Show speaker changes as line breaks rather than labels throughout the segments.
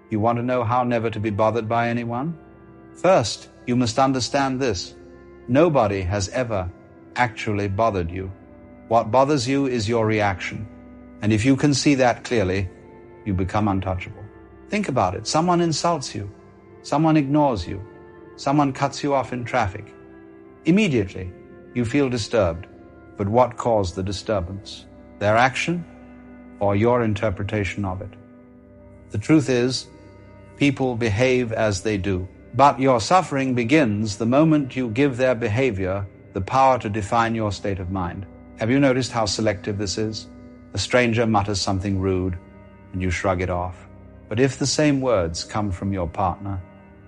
You want to know how never to be bothered by anyone? First, you must understand this. Nobody has ever actually bothered you. What bothers you is your reaction. And if you can see that clearly, you become untouchable. Think about it. Someone insults you. Someone ignores you. Someone cuts you off in traffic. Immediately, you feel disturbed. But what caused the disturbance? Their action or your interpretation of it? The truth is, people behave as they do. But your suffering begins the moment you give their behavior the power to define your state of mind. Have you noticed how selective this is? A stranger mutters something rude, and you shrug it off. But if the same words come from your partner,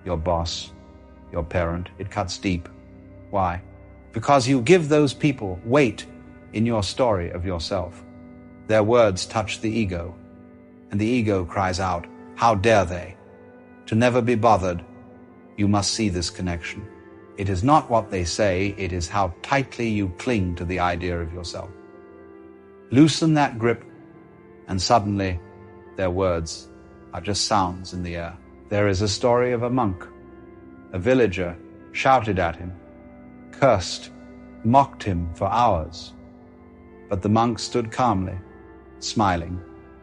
your boss, your parent, it cuts deep. Why? Because you give those people weight in your story of yourself. Their words touch the ego, and the ego cries out, "How dare they?" To never be bothered, you must see this connection. It is not what they say, it is how tightly you cling to the idea of yourself. Loosen that grip, and suddenly their words are just sounds in the air. There is a story of a monk. A villager shouted at him, cursed, mocked him for hours. But the monk stood calmly, smiling.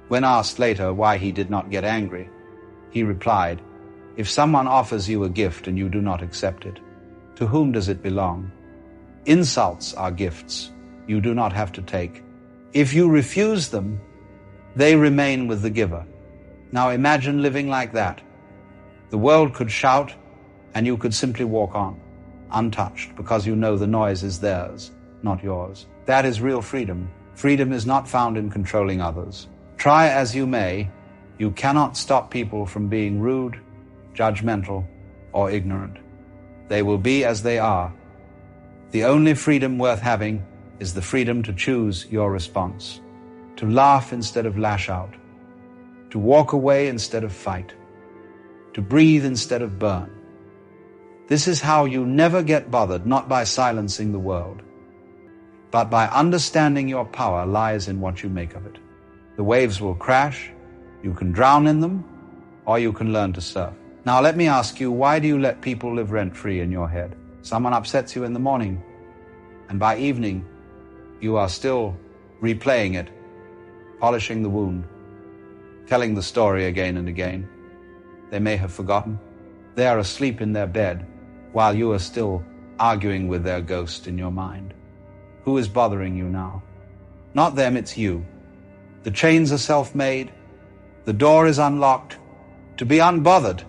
When asked later why he did not get angry, he replied, "If someone offers you a gift and you do not accept it, to whom does it belong? Insults are gifts you do not have to take. If you refuse them, they remain with the giver." Now imagine living like that. The world could shout and you could simply walk on, untouched, because you know the noise is theirs, not yours. That is real freedom. Freedom is not found in controlling others. Try as you may, you cannot stop people from being rude, judgmental, or ignorant. They will be as they are. The only freedom worth having is the freedom to choose your response, to laugh instead of lash out, to walk away instead of fight, to breathe instead of burn. This is how you never get bothered, not by silencing the world, but by understanding your power lies in what you make of it. The waves will crash, you can drown in them, or you can learn to surf. Now let me ask you, why do you let people live rent-free in your head? Someone upsets you in the morning, and by evening, you are still replaying it, polishing the wound, telling the story again and again. They may have forgotten. They are asleep in their bed, while you are still arguing with their ghost in your mind. Who is bothering you now? Not them, it's you. The chains are self-made. The door is unlocked. To be unbothered,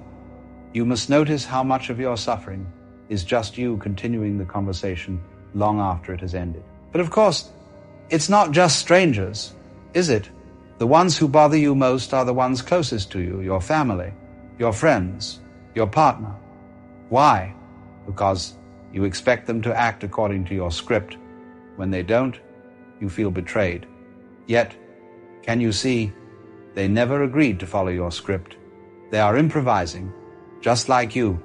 you must notice how much of your suffering is just you continuing the conversation long after it has ended. But of course, it's not just strangers, is it? The ones who bother you most are the ones closest to you, your family, your friends, your partner. Why? Because you expect them to act according to your script. When they don't, you feel betrayed. Yet, can you see, they never agreed to follow your script. They are improvising, just like you.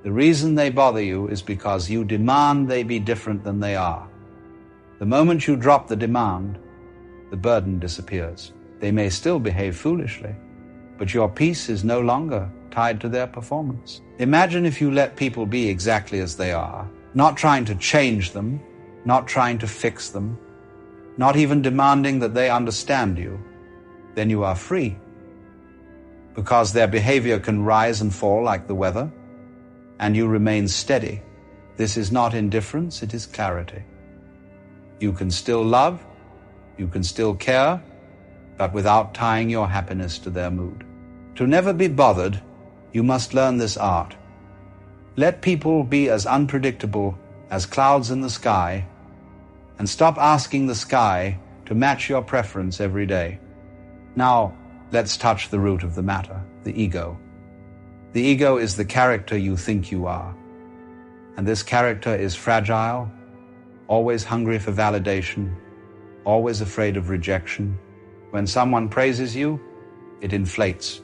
The reason they bother you is because you demand they be different than they are. The moment you drop the demand, the burden disappears. They may still behave foolishly, but your peace is no longer tied to their performance. Imagine if you let people be exactly as they are, not trying to change them, not trying to fix them, not even demanding that they understand you. Then you are free, because their behavior can rise and fall like the weather, and you remain steady. This is not indifference, it is clarity. You can still love, you can still care, but without tying your happiness to their mood. To never be bothered, you must learn this art. Let people be as unpredictable as clouds in the sky, and stop asking the sky to match your preference every day. Now, let's touch the root of the matter, the ego. The ego is the character you think you are. And this character is fragile, always hungry for validation, always afraid of rejection. When someone praises you, it inflates.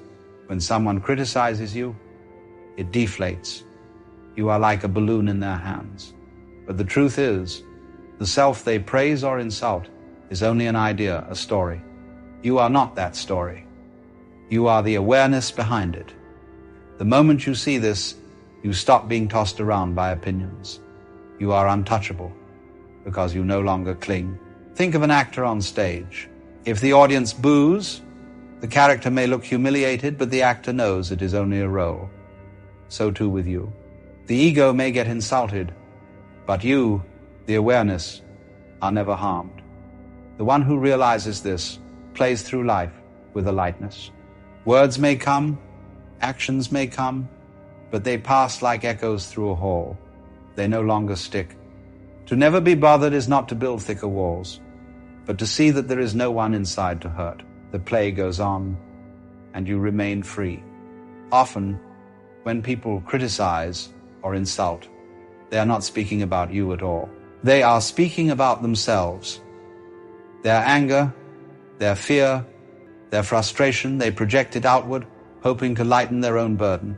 When someone criticizes you, it deflates. You are like a balloon in their hands. But the truth is, the self they praise or insult is only an idea, a story. You are not that story. You are the awareness behind it. The moment you see this, you stop being tossed around by opinions. You are untouchable because you no longer cling. Think of an actor on stage. If the audience boos, the character may look humiliated, but the actor knows it is only a role. So too with you. The ego may get insulted, but you, the awareness, are never harmed. The one who realizes this plays through life with a lightness. Words may come, actions may come, but they pass like echoes through a hall. They no longer stick. To never be bothered is not to build thicker walls, but to see that there is no one inside to hurt. The play goes on, and you remain free. Often, when people criticize or insult, they are not speaking about you at all. They are speaking about themselves. Their anger, their fear, their frustration, they project it outward, hoping to lighten their own burden.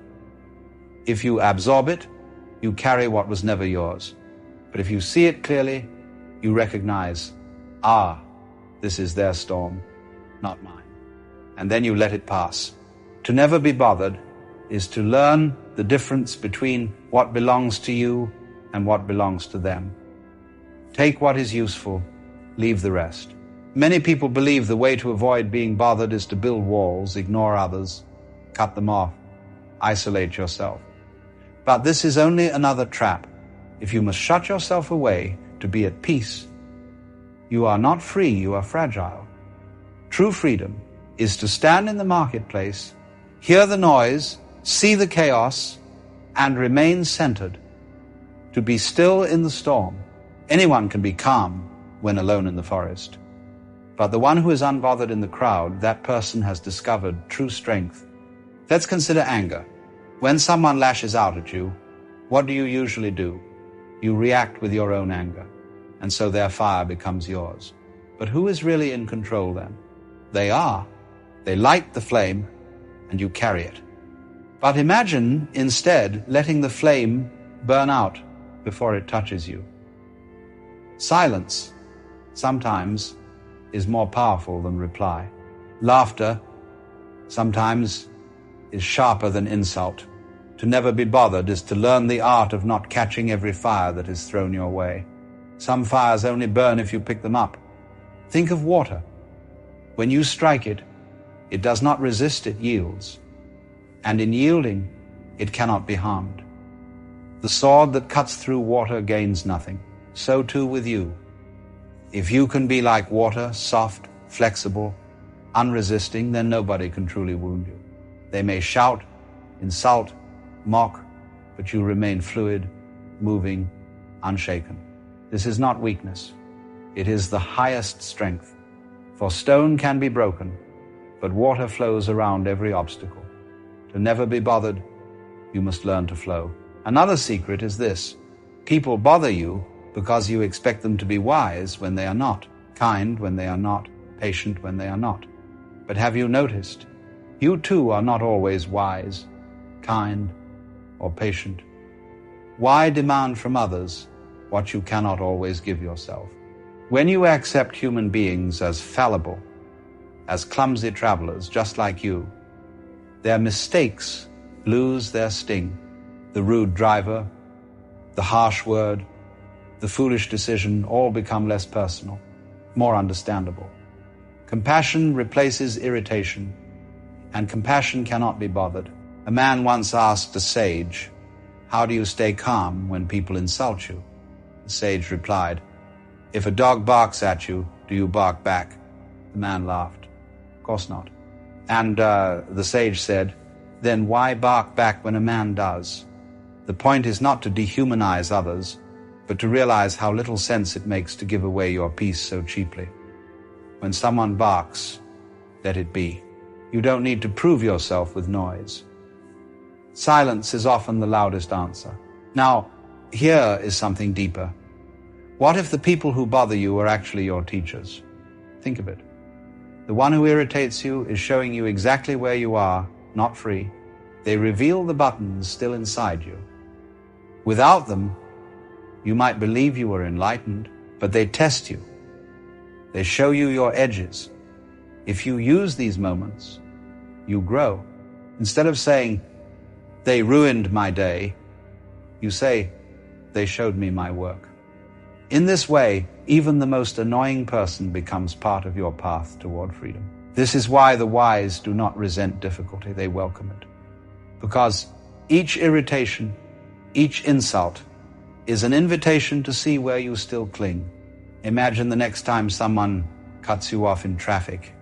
If you absorb it, you carry what was never yours. But if you see it clearly, you recognize, this is their storm, not mine. And then you let it pass. To never be bothered is to learn the difference between what belongs to you and what belongs to them. Take what is useful, leave the rest. Many people believe the way to avoid being bothered is to build walls, ignore others, cut them off, isolate yourself. But this is only another trap. If you must shut yourself away to be at peace, you are not free, you are fragile. True freedom is to stand in the marketplace, hear the noise, see the chaos, and remain centered. To be still in the storm. Anyone can be calm when alone in the forest. But the one who is unbothered in the crowd, that person has discovered true strength. Let's consider anger. When someone lashes out at you, what do you usually do? You react with your own anger, and so their fire becomes yours. But who is really in control then? They are. They light the flame, and you carry it. But imagine, instead, letting the flame burn out before it touches you. Silence, sometimes, is more powerful than reply. Laughter, sometimes, is sharper than insult. To never be bothered is to learn the art of not catching every fire that is thrown your way. Some fires only burn if you pick them up. Think of water. When you strike it, it does not resist, it yields. And in yielding, it cannot be harmed. The sword that cuts through water gains nothing. So too with you. If you can be like water, soft, flexible, unresisting, then nobody can truly wound you. They may shout, insult, mock, but you remain fluid, moving, unshaken. This is not weakness. It is the highest strength. For stone can be broken, but water flows around every obstacle. To never be bothered, you must learn to flow. Another secret is this. People bother you because you expect them to be wise when they are not, kind when they are not, patient when they are not. But have you noticed? You too are not always wise, kind, or patient. Why demand from others what you cannot always give yourself? When you accept human beings as fallible, as clumsy travelers just like you, their mistakes lose their sting. The rude driver, the harsh word, the foolish decision all become less personal, more understandable. Compassion replaces irritation, and compassion cannot be bothered. A man once asked a sage, "How do you stay calm when people insult you?" The sage replied, "If a dog barks at you, do you bark back?" The man laughed. "Of course not." And the sage said, "Then why bark back when a man does?" The point is not to dehumanize others, but to realize how little sense it makes to give away your peace so cheaply. When someone barks, let it be. You don't need to prove yourself with noise. Silence is often the loudest answer. Now, here is something deeper. What if the people who bother you are actually your teachers? Think of it. The one who irritates you is showing you exactly where you are, not free. They reveal the buttons still inside you. Without them, you might believe you were enlightened, but they test you. They show you your edges. If you use these moments, you grow. Instead of saying, "They ruined my day," you say, "They showed me my work." In this way, even the most annoying person becomes part of your path toward freedom. This is why the wise do not resent difficulty, they welcome it. Because each irritation, each insult, is an invitation to see where you still cling. Imagine the next time someone cuts you off in traffic.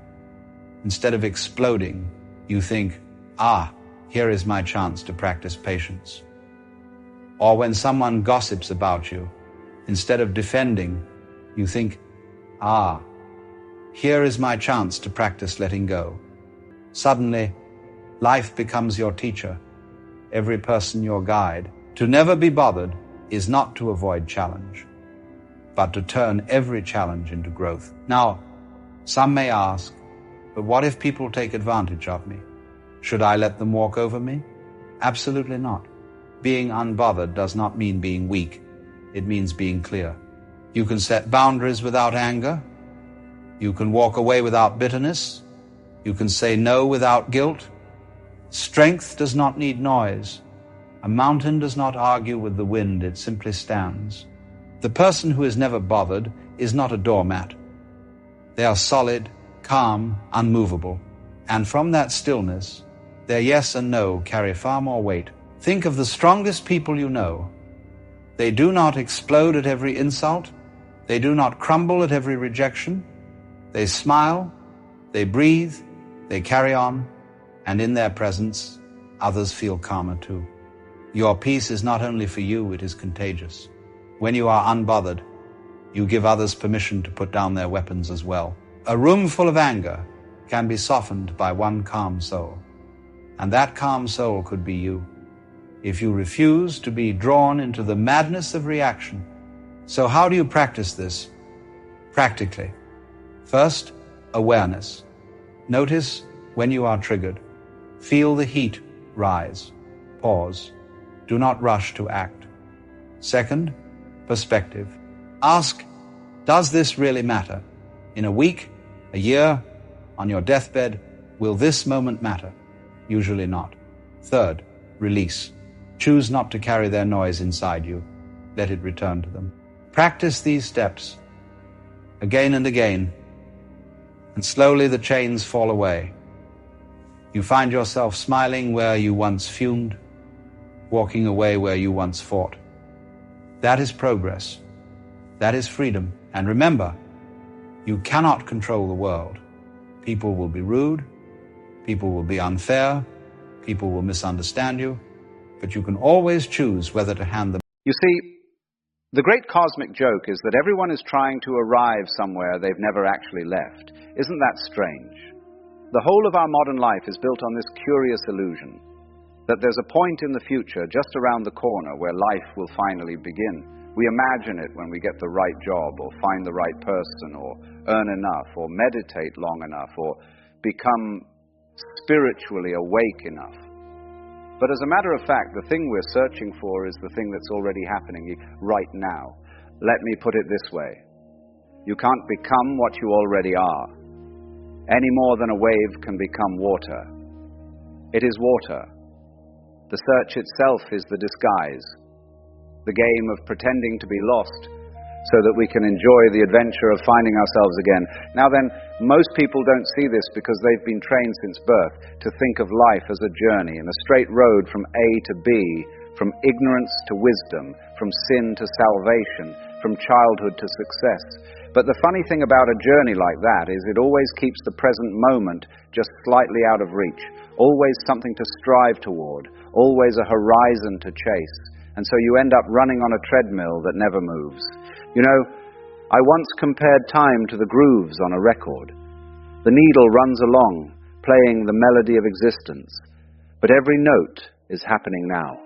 Instead of exploding, you think, here is my chance to practice patience. Or when someone gossips about you, instead of defending, you think, here is my chance to practice letting go. Suddenly, life becomes your teacher, every person your guide. To never be bothered is not to avoid challenge, but to turn every challenge into growth. Now, some may ask, but what if people take advantage of me? Should I let them walk over me? Absolutely not. Being unbothered does not mean being weak. It means being clear. You can set boundaries without anger. You can walk away without bitterness. You can say no without guilt. Strength does not need noise. A mountain does not argue with the wind, it simply stands. The person who is never bothered is not a doormat. They are solid, calm, unmovable. And from that stillness, their yes and no carry far more weight. Think of the strongest people you know. They do not explode at every insult. They do not crumble at every rejection. They smile, they breathe, they carry on, and in their presence, others feel calmer too. Your peace is not only for you, it is contagious. When you are unbothered, you give others permission to put down their weapons as well. A room full of anger can be softened by one calm soul. And that calm soul could be you, if you refuse to be drawn into the madness of reaction. So how do you practice this? Practically. First, awareness. Notice when you are triggered. Feel the heat rise. Pause. Do not rush to act. Second, perspective. Ask, does this really matter? In a week, a year, on your deathbed, will this moment matter? Usually not. Third, release. Choose not to carry their noise inside you. Let it return to them. Practice these steps again and again, and slowly the chains fall away. You find yourself smiling where you once fumed, walking away where you once fought. That is progress. That is freedom. And remember, you cannot control the world. People will be rude. People will be unfair. People will misunderstand you. But you can always choose whether to hand them.
You see, the great cosmic joke is that everyone is trying to arrive somewhere they've never actually left. Isn't that strange? The whole of our modern life is built on this curious illusion that there's a point in the future just around the corner where life will finally begin. We imagine it when we get the right job, or find the right person, or earn enough, or meditate long enough, or become spiritually awake enough. But as a matter of fact, the thing we're searching for is the thing that's already happening right now. Let me put it this way. You can't become what you already are, any more than a wave can become water. It is water. The search itself is the disguise, the game of pretending to be lost so that we can enjoy the adventure of finding ourselves again. Now then, most people don't see this because they've been trained since birth to think of life as a journey and a straight road from A to B, from ignorance to wisdom, from sin to salvation, from childhood to success. But the funny thing about a journey like that is it always keeps the present moment just slightly out of reach, always something to strive toward, always a horizon to chase. And so you end up running on a treadmill that never moves. You know, I once compared time to the grooves on a record. The needle runs along, playing the melody of existence, but every note is happening now.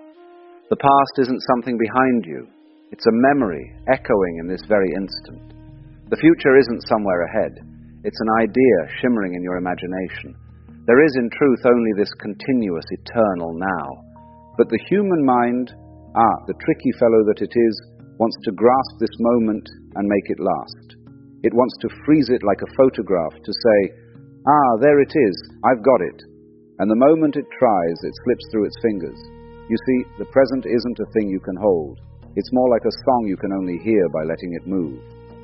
The past isn't something behind you. It's a memory echoing in this very instant. The future isn't somewhere ahead. It's an idea shimmering in your imagination. There is in truth only this continuous, eternal now. But the human mind, the tricky fellow that it is, wants to grasp this moment and make it last. It wants to freeze it like a photograph to say, there it is, I've got it. And the moment it tries, it slips through its fingers. You see, the present isn't a thing you can hold. It's more like a song you can only hear by letting it move.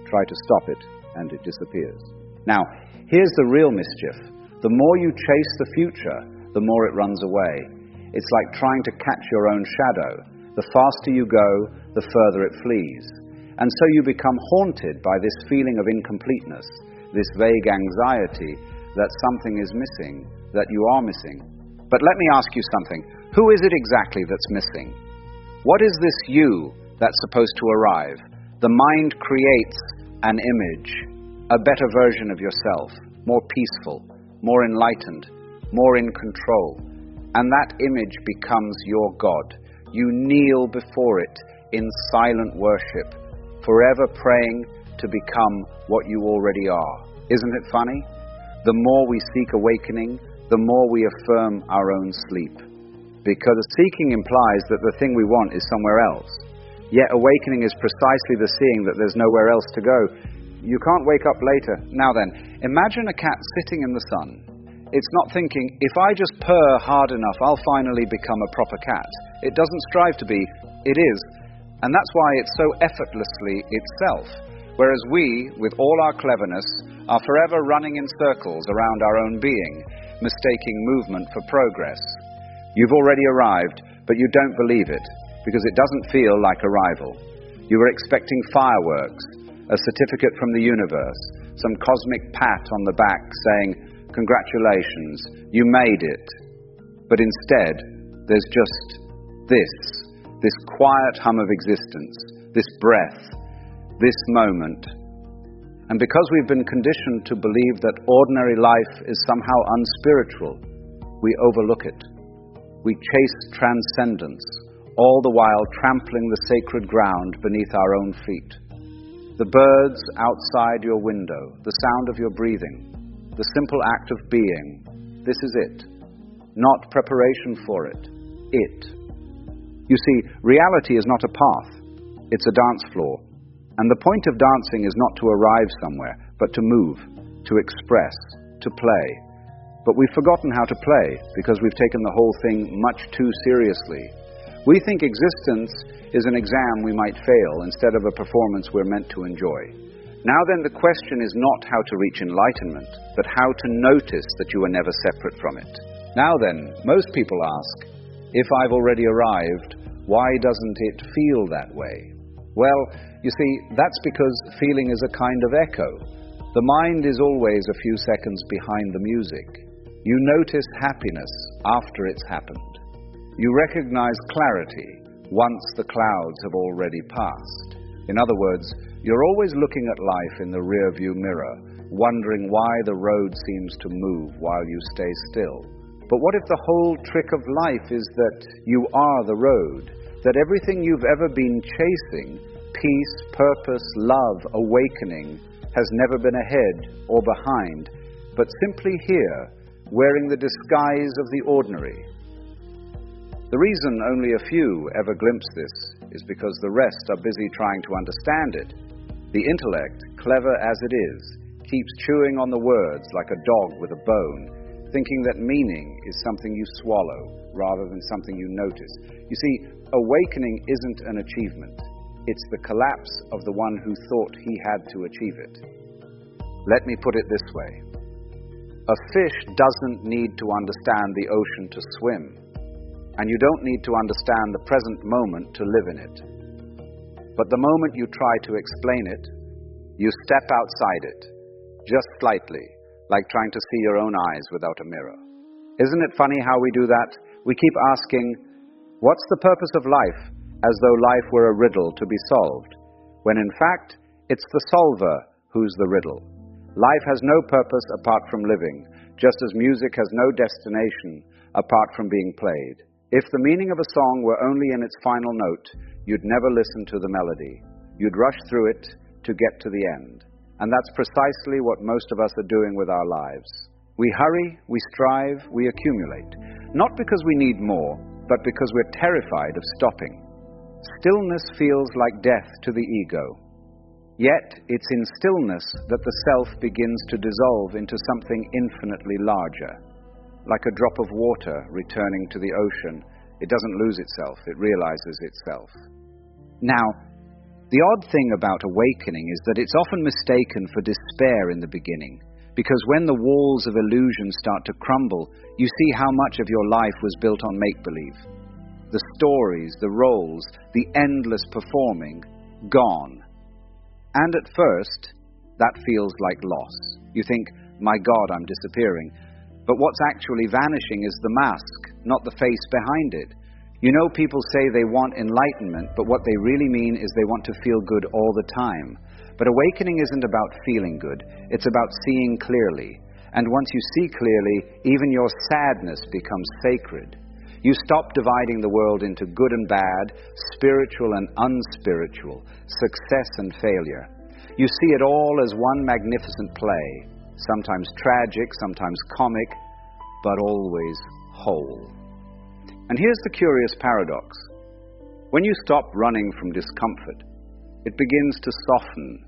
Try to stop it, and it disappears. Now, here's the real mischief. The more you chase the future, the more it runs away. It's like trying to catch your own shadow. The faster you go, the further it flees. And so you become haunted by this feeling of incompleteness, this vague anxiety that something is missing, that you are missing. But let me ask you something. Who is it exactly that's missing? What is this you that's supposed to arrive? The mind creates an image, a better version of yourself, more peaceful, more enlightened, more in control. And that image becomes your God. You kneel before it in silent worship, forever praying to become what you already are. Isn't it funny? The more we seek awakening, the more we affirm our own sleep. Because seeking implies that the thing we want is somewhere else. Yet awakening is precisely the seeing that there's nowhere else to go. You can't wake up later. Now then, imagine a cat sitting in the sun. It's not thinking, if I just purr hard enough, I'll finally become a proper cat. It doesn't strive to be, it is. And that's why it's so effortlessly itself. Whereas we, with all our cleverness, are forever running in circles around our own being, mistaking movement for progress. You've already arrived, but you don't believe it, because it doesn't feel like arrival. You were expecting fireworks, a certificate from the universe, some cosmic pat on the back saying, congratulations, you made it. But instead, there's just this quiet hum of existence, this breath, this moment. And because we've been conditioned to believe that ordinary life is somehow unspiritual, we overlook it. We chase transcendence, all the while trampling the sacred ground beneath our own feet. The birds outside your window, the sound of your breathing, the simple act of being, this is it. Not preparation for it. You see, reality is not a path. It's a dance floor. And the point of dancing is not to arrive somewhere, but to move, to express, to play. But we've forgotten how to play because we've taken the whole thing much too seriously. We think existence is an exam we might fail instead of a performance we're meant to enjoy. Now then, the question is not how to reach enlightenment, but how to notice that you are never separate from it. Now then, most people ask, if I've already arrived, why doesn't it feel that way? Well, you see, that's because feeling is a kind of echo. The mind is always a few seconds behind the music. You notice happiness after it's happened. You recognize clarity once the clouds have already passed. In other words, you're always looking at life in the rearview mirror, wondering why the road seems to move while you stay still. But what if the whole trick of life is that you are the road, that everything you've ever been chasing, peace, purpose, love, awakening, has never been ahead or behind, but simply here, wearing the disguise of the ordinary? The reason only a few ever glimpse this is because the rest are busy trying to understand it. The intellect, clever as it is, keeps chewing on the words like a dog with a bone, thinking that meaning is something you swallow rather than something you notice. You see, awakening isn't an achievement. It's the collapse of the one who thought he had to achieve it. Let me put it this way. A fish doesn't need to understand the ocean to swim. And you don't need to understand the present moment to live in it. But the moment you try to explain it, you step outside it, just slightly, like trying to see your own eyes without a mirror. Isn't it funny how we do that? We keep asking, what's the purpose of life, as though life were a riddle to be solved, when in fact, it's the solver who's the riddle. Life has no purpose apart from living, just as music has no destination apart from being played. If the meaning of a song were only in its final note, you'd never listen to the melody. You'd rush through it to get to the end. And that's precisely what most of us are doing with our lives. We hurry, we strive, we accumulate. Not because we need more, but because we're terrified of stopping. Stillness feels like death to the ego. Yet, it's in stillness that the self begins to dissolve into something infinitely larger. like a drop of water returning to the ocean. It doesn't lose itself, it realizes itself. Now, the odd thing about awakening is that it's often mistaken for despair in the beginning, because when the walls of illusion start to crumble, you see how much of your life was built on make-believe. The stories, the roles, the endless performing, gone. And at first, that feels like loss. You think, my God, I'm disappearing. But what's actually vanishing is the mask, not the face behind it. You know, people say they want enlightenment, but what they really mean is they want to feel good all the time. But awakening isn't about feeling good, it's about seeing clearly. And once you see clearly, even your sadness becomes sacred. You stop dividing the world into good and bad, spiritual and unspiritual, success and failure. You see it all as one magnificent play, sometimes tragic, sometimes comic, but always whole. And here's the curious paradox. When you stop running from discomfort, it begins to soften.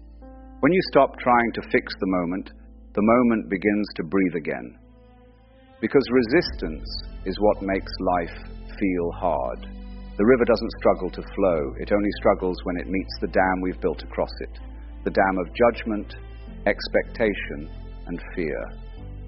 When you stop trying to fix the moment begins to breathe again. Because resistance is what makes life feel hard. The river doesn't struggle to flow, it only struggles when it meets the dam we've built across it. The dam of judgment, expectation, and fear.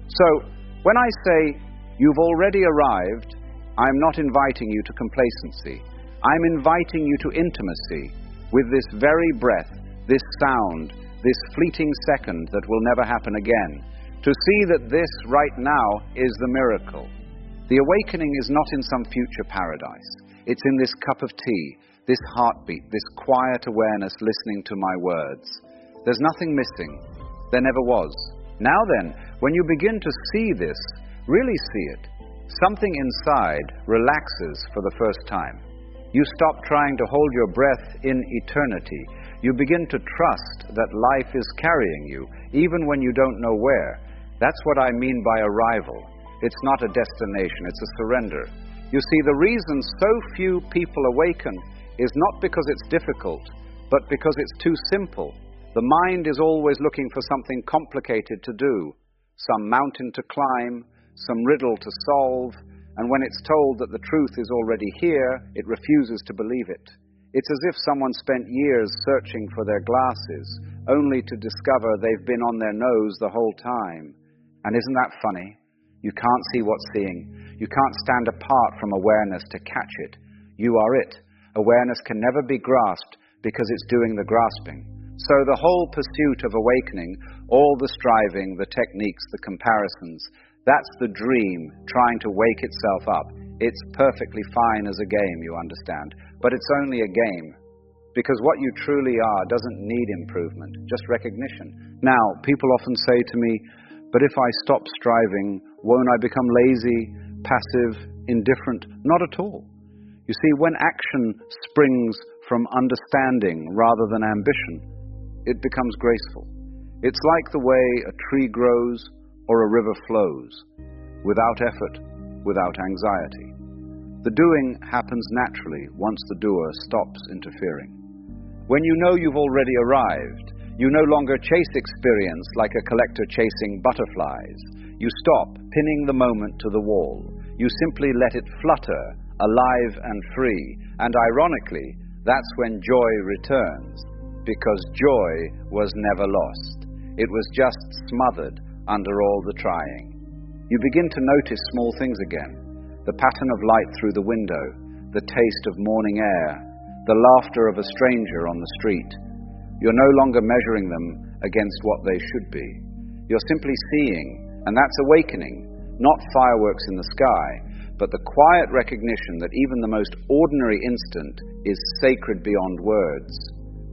So, when I say, you've already arrived, I'm not inviting you to complacency. I'm inviting you to intimacy with this very breath, this sound, this fleeting second that will never happen again. To see that this right now is the miracle. The awakening is not in some future paradise. It's in this cup of tea, this heartbeat, this quiet awareness listening to my words. There's nothing missing. There never was. Now then, when you begin to see this, really see it, something inside relaxes for the first time. You stop trying to hold your breath in eternity. You begin to trust that life is carrying you, even when you don't know where. That's what I mean by arrival. It's not a destination, it's a surrender. You see, the reason so few people awaken is not because it's difficult, but because it's too simple. The mind is always looking for something complicated to do, some mountain to climb, some riddle to solve, and when it's told that the truth is already here, it refuses to believe it. It's as if someone spent years searching for their glasses, only to discover they've been on their nose the whole time. And isn't that funny? You can't see what's seeing. You can't stand apart from awareness to catch it. You are it. Awareness can never be grasped because it's doing the grasping. So the whole pursuit of awakening, all the striving, the techniques, the comparisons, that's the dream trying to wake itself up. It's perfectly fine as a game, you understand, but it's only a game. Because what you truly are doesn't need improvement, just recognition. Now, people often say to me, but if I stop striving, won't I become lazy, passive, indifferent? Not at all. You see, when action springs from understanding rather than ambition, it becomes graceful. It's like the way a tree grows or a river flows, without effort, without anxiety. The doing happens naturally once the doer stops interfering. When you know you've already arrived, you no longer chase experience like a collector chasing butterflies. You stop pinning the moment to the wall. You simply let it flutter, alive and free. And ironically, that's when joy returns, because joy was never lost. It was just smothered under all the trying. You begin to notice small things again. The pattern of light through the window, the taste of morning air, the laughter of a stranger on the street. You're no longer measuring them against what they should be. You're simply seeing, and that's awakening, not fireworks in the sky, but the quiet recognition that even the most ordinary instant is sacred beyond words.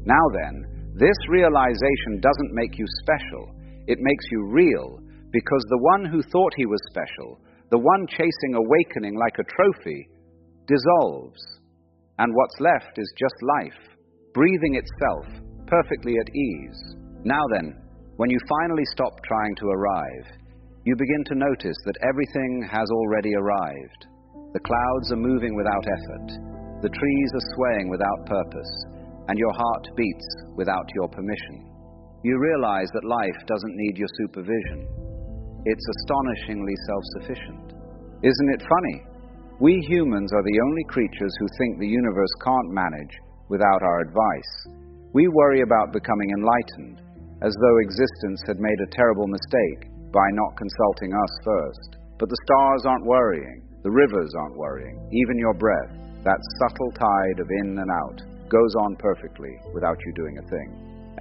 Now then, this realization doesn't make you special. It makes you real, because the one who thought he was special, the one chasing awakening like a trophy, dissolves. And what's left is just life, breathing itself, perfectly at ease. Now then, when you finally stop trying to arrive, you begin to notice that everything has already arrived. The clouds are moving without effort, the trees are swaying without purpose, and your heart beats without your permission. You realize that life doesn't need your supervision. It's astonishingly self-sufficient. Isn't it funny? We humans are the only creatures who think the universe can't manage without our advice. We worry about becoming enlightened, as though existence had made a terrible mistake by not consulting us first. But the stars aren't worrying, the rivers aren't worrying, even your breath, that subtle tide of in and out, goes on perfectly without you doing a thing.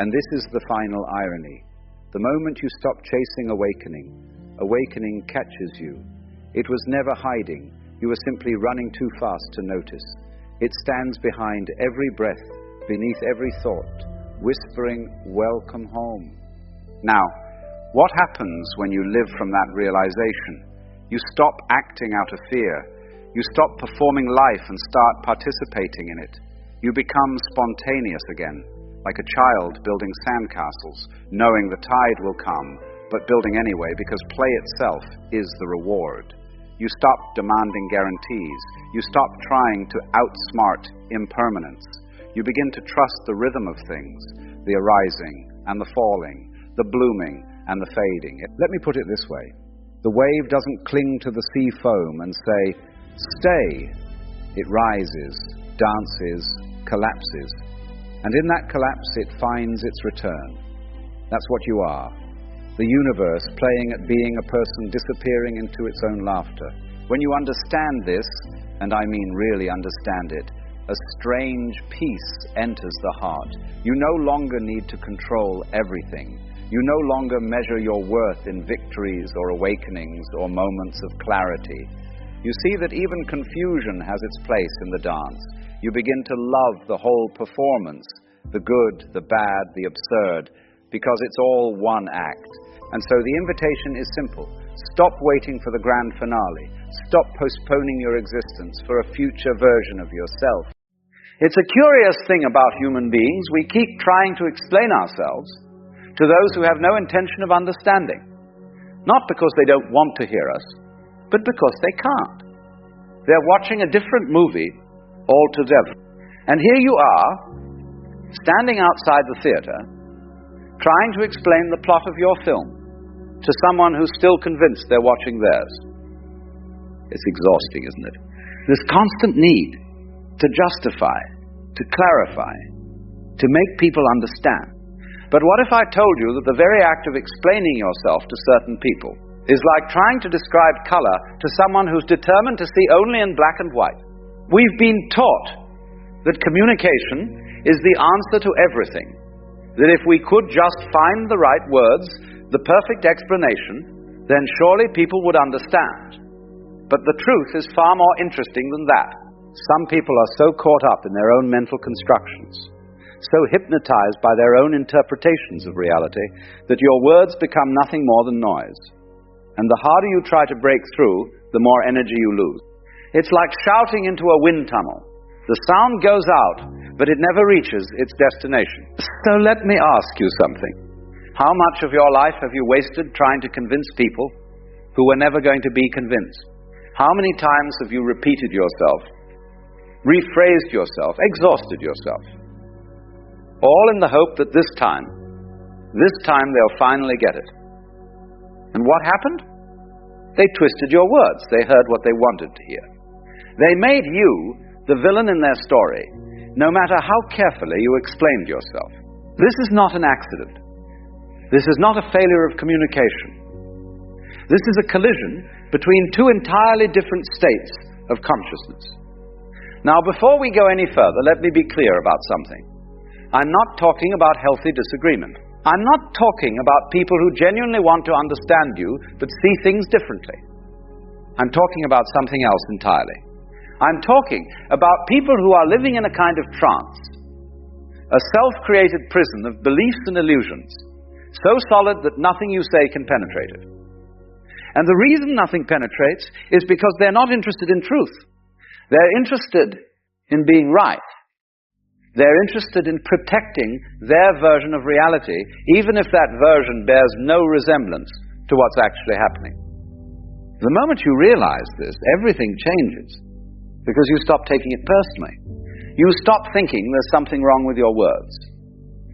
And this is the final irony. The moment you stop chasing awakening, awakening catches you. It was never hiding. You were simply running too fast to notice. It stands behind every breath, beneath every thought, whispering, "Welcome home." Now, what happens when you live from that realization? You stop acting out of fear. You stop performing life and start participating in it. You become spontaneous again, like a child building sandcastles, knowing the tide will come, but building anyway because play itself is the reward. You stop demanding guarantees. You stop trying to outsmart impermanence. You begin to trust the rhythm of things, the arising and the falling, the blooming and the fading. Let me put it this way. The wave doesn't cling to the sea foam and say, "Stay." It rises, dances, collapses. And in that collapse it finds its return. That's what you are. The universe playing at being a person disappearing into its own laughter. When you understand this, and I mean really understand it, a strange peace enters the heart. You no longer need to control everything. You no longer measure your worth in victories or awakenings or moments of clarity. You see that even confusion has its place in the dance. You begin to love the whole performance, the good, the bad, the absurd, because it's all one act. And so the invitation is simple. Stop waiting for the grand finale. Stop postponing your existence for a future version of yourself. It's a curious thing about human beings. We keep trying to explain ourselves to those who have no intention of understanding. Not because they don't want to hear us, but because they can't. They're watching a different movie altogether. And here you are, standing outside the theater, trying to explain the plot of your film to someone who's still convinced they're watching theirs. It's exhausting, isn't it? This constant need to justify, to clarify, to make people understand. But what if I told you that the very act of explaining yourself to certain people is like trying to describe color to someone who's determined to see only in black and white? We've been taught that communication is the answer to everything. That if we could just find the right words, the perfect explanation, then surely people would understand. But the truth is far more interesting than that. Some people are so caught up in their own mental constructions, so hypnotized by their own interpretations of reality, that your words become nothing more than noise. And the harder you try to break through, the more energy you lose. It's like shouting into a wind tunnel. The sound goes out, but it never reaches its destination. So let me ask you something. How much of your life have you wasted trying to convince people who were never going to be convinced? How many times have you repeated yourself, rephrased yourself, exhausted yourself? All in the hope that this time they'll finally get it. And what happened? They twisted your words. They heard what they wanted to hear. They made you the villain in their story, no matter how carefully you explained yourself. This is not an accident. This is not a failure of communication. This is a collision between two entirely different states of consciousness. Now, before we go any further, let me be clear about something. I'm not talking about healthy disagreement. I'm not talking about people who genuinely want to understand you but see things differently. I'm talking about something else entirely. I'm talking about people who are living in a kind of trance, a self-created prison of beliefs and illusions, so solid that nothing you say can penetrate it. And the reason nothing penetrates is because they're not interested in truth. They're interested in being right. They're interested in protecting their version of reality, even if that version bears no resemblance to what's actually happening. The moment you realize this, everything changes, because you stop taking it personally. You stop thinking there's something wrong with your words.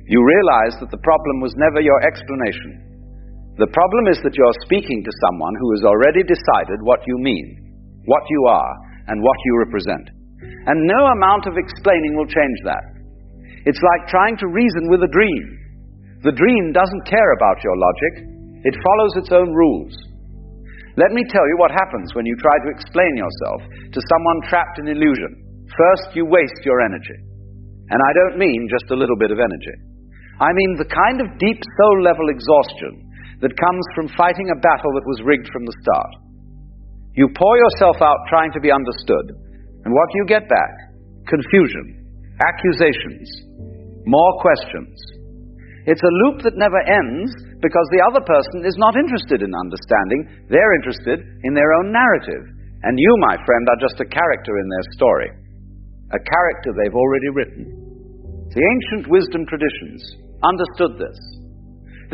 You realize that the problem was never your explanation. The problem is that you're speaking to someone who has already decided what you mean. what you are, and what you represent. And no amount of explaining will change that. It's like trying to reason with a dream. The dream doesn't care about your logic. It follows its own rules. Let me tell you what happens when you try to explain yourself to someone trapped in illusion. First, you waste your energy. And I don't mean just a little bit of energy. I mean the kind of deep soul-level exhaustion that comes from fighting a battle that was rigged from the start. You pour yourself out trying to be understood, and what do you get back? Confusion, accusations, more questions. It's a loop that never ends because the other person is not interested in understanding. They're interested in their own narrative. And you, my friend, are just a character in their story. A character they've already written. The ancient wisdom traditions understood this.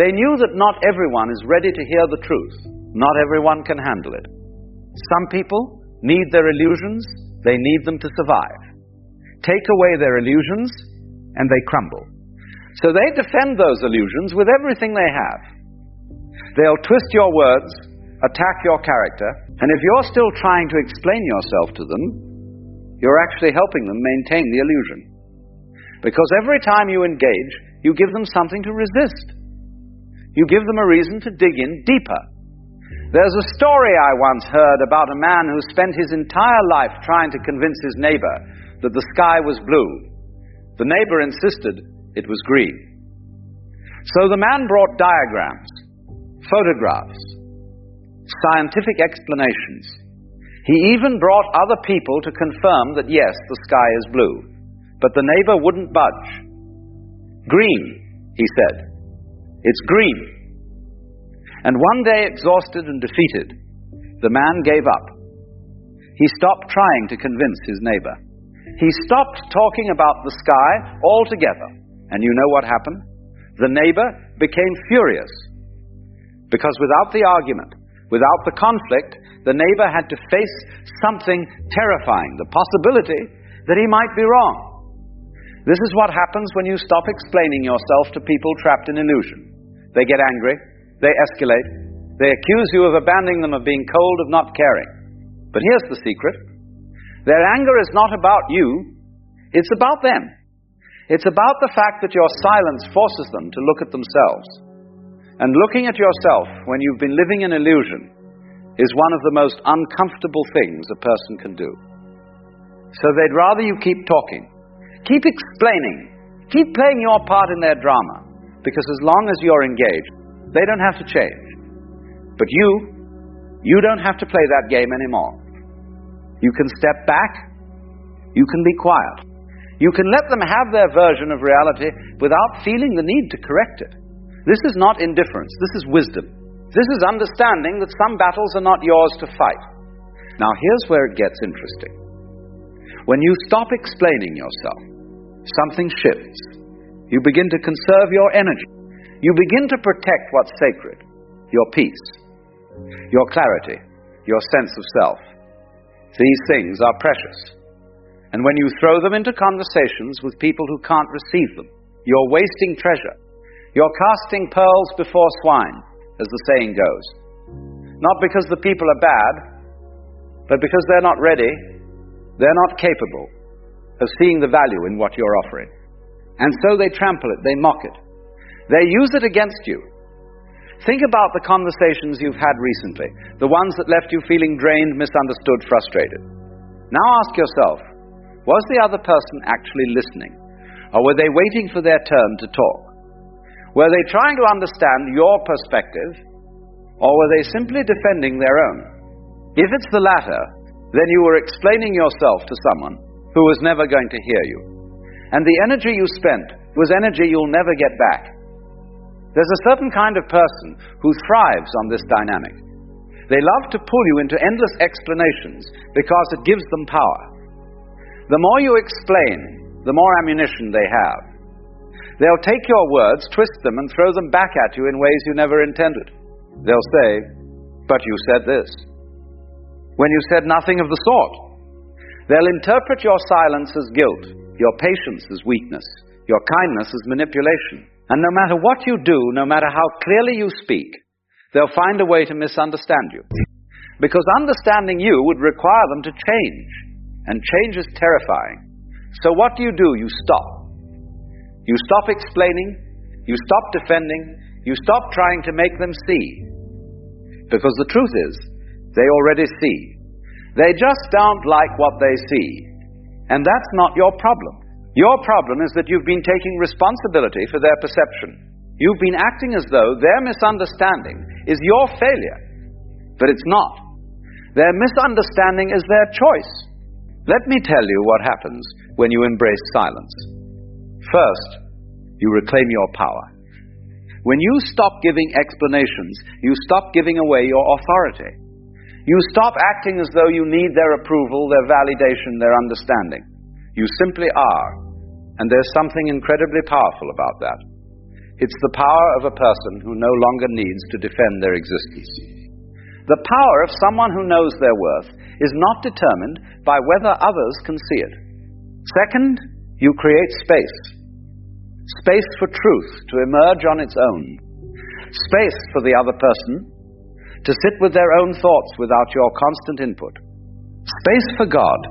They knew that not everyone is ready to hear the truth. Not everyone can handle it. Some people need their illusions. They need them to survive. Take away their illusions, and they crumble. So they defend those illusions with everything they have. They'll twist your words, attack your character, and if you're still trying to explain yourself to them, you're actually helping them maintain the illusion. Because every time you engage, you give them something to resist. You give them a reason to dig in deeper. There's a story I once heard about a man who spent his entire life trying to convince his neighbor that the sky was blue. The neighbor insisted it was green. So the man brought diagrams, photographs, scientific explanations. He even brought other people to confirm that yes, the sky is blue. But the neighbor wouldn't budge. Green, he said. It's green. And one day, exhausted and defeated, the man gave up. He stopped trying to convince his neighbor. He stopped talking about the sky altogether. And you know what happened? The neighbor became furious. Because without the argument, without the conflict, the neighbor had to face something terrifying, the possibility that he might be wrong. This is what happens when you stop explaining yourself to people trapped in illusion. They get angry, they escalate, they accuse you of abandoning them, of being cold, of not caring. But here's the secret. Their anger is not about you, it's about them. It's about the fact that your silence forces them to look at themselves. And looking at yourself when you've been living in illusion is one of the most uncomfortable things a person can do. So they'd rather you keep talking, keep explaining, keep playing your part in their drama, because as long as you're engaged, they don't have to change. But you don't have to play that game anymore. You can step back, you can be quiet. You can let them have their version of reality without feeling the need to correct it. This is not indifference, this is wisdom. This is understanding that some battles are not yours to fight. Now here's where it gets interesting. When you stop explaining yourself, something shifts. You begin to conserve your energy. You begin to protect what's sacred, your peace, your clarity, your sense of self. These things are precious. And when you throw them into conversations with people who can't receive them, you're wasting treasure. You're casting pearls before swine, as the saying goes. Not because the people are bad, but because they're not ready, they're not capable of seeing the value in what you're offering. And so they trample it, they mock it. They use it against you. Think about the conversations you've had recently, the ones that left you feeling drained, misunderstood, frustrated. Now ask yourself, was the other person actually listening? Or were they waiting for their turn to talk? Were they trying to understand your perspective? Or were they simply defending their own? If it's the latter, then you were explaining yourself to someone who was never going to hear you. And the energy you spent was energy you'll never get back. There's a certain kind of person who thrives on this dynamic. They love to pull you into endless explanations because it gives them power. The more you explain, the more ammunition they have. They'll take your words, twist them, and throw them back at you in ways you never intended. They'll say, "But you said this," when you said nothing of the sort. They'll interpret your silence as guilt, your patience as weakness, your kindness as manipulation. And no matter what you do, no matter how clearly you speak, they'll find a way to misunderstand you. Because understanding you would require them to change, and change is terrifying. So what do? You stop. You stop explaining, you stop defending, you stop trying to make them see. Because the truth is, they already see. They just don't like what they see. And that's not your problem. Your problem is that you've been taking responsibility for their perception. You've been acting as though their misunderstanding is your failure. But it's not. Their misunderstanding is their choice. Let me tell you what happens when you embrace silence. First, you reclaim your power. When you stop giving explanations, you stop giving away your authority. You stop acting as though you need their approval, their validation, their understanding. You simply are. And there's something incredibly powerful about that. It's the power of a person who no longer needs to defend their existence. The power of someone who knows their worth is not determined by whether others can see it. Second, you create space. Space for truth to emerge on its own. Space for the other person to sit with their own thoughts without your constant input. Space for God,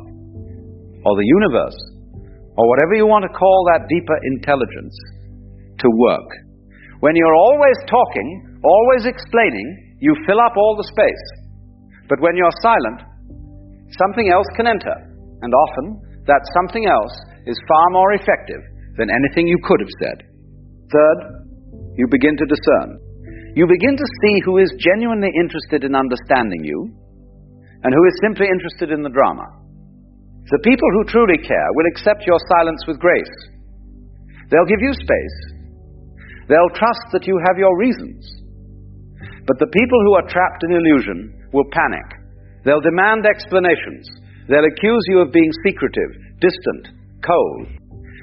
or the universe, or whatever you want to call that deeper intelligence, to work. When you're always talking, always explaining, you fill up all the space. But when you're silent, something else can enter, and often that something else is far more effective than anything you could have said. Third, you begin to discern. You begin to see who is genuinely interested in understanding you, and who is simply interested in the drama. The people who truly care will accept your silence with grace. They'll give you space. They'll trust that you have your reasons. But the people who are trapped in illusion will panic. They'll demand explanations. They'll accuse you of being secretive, distant, cold.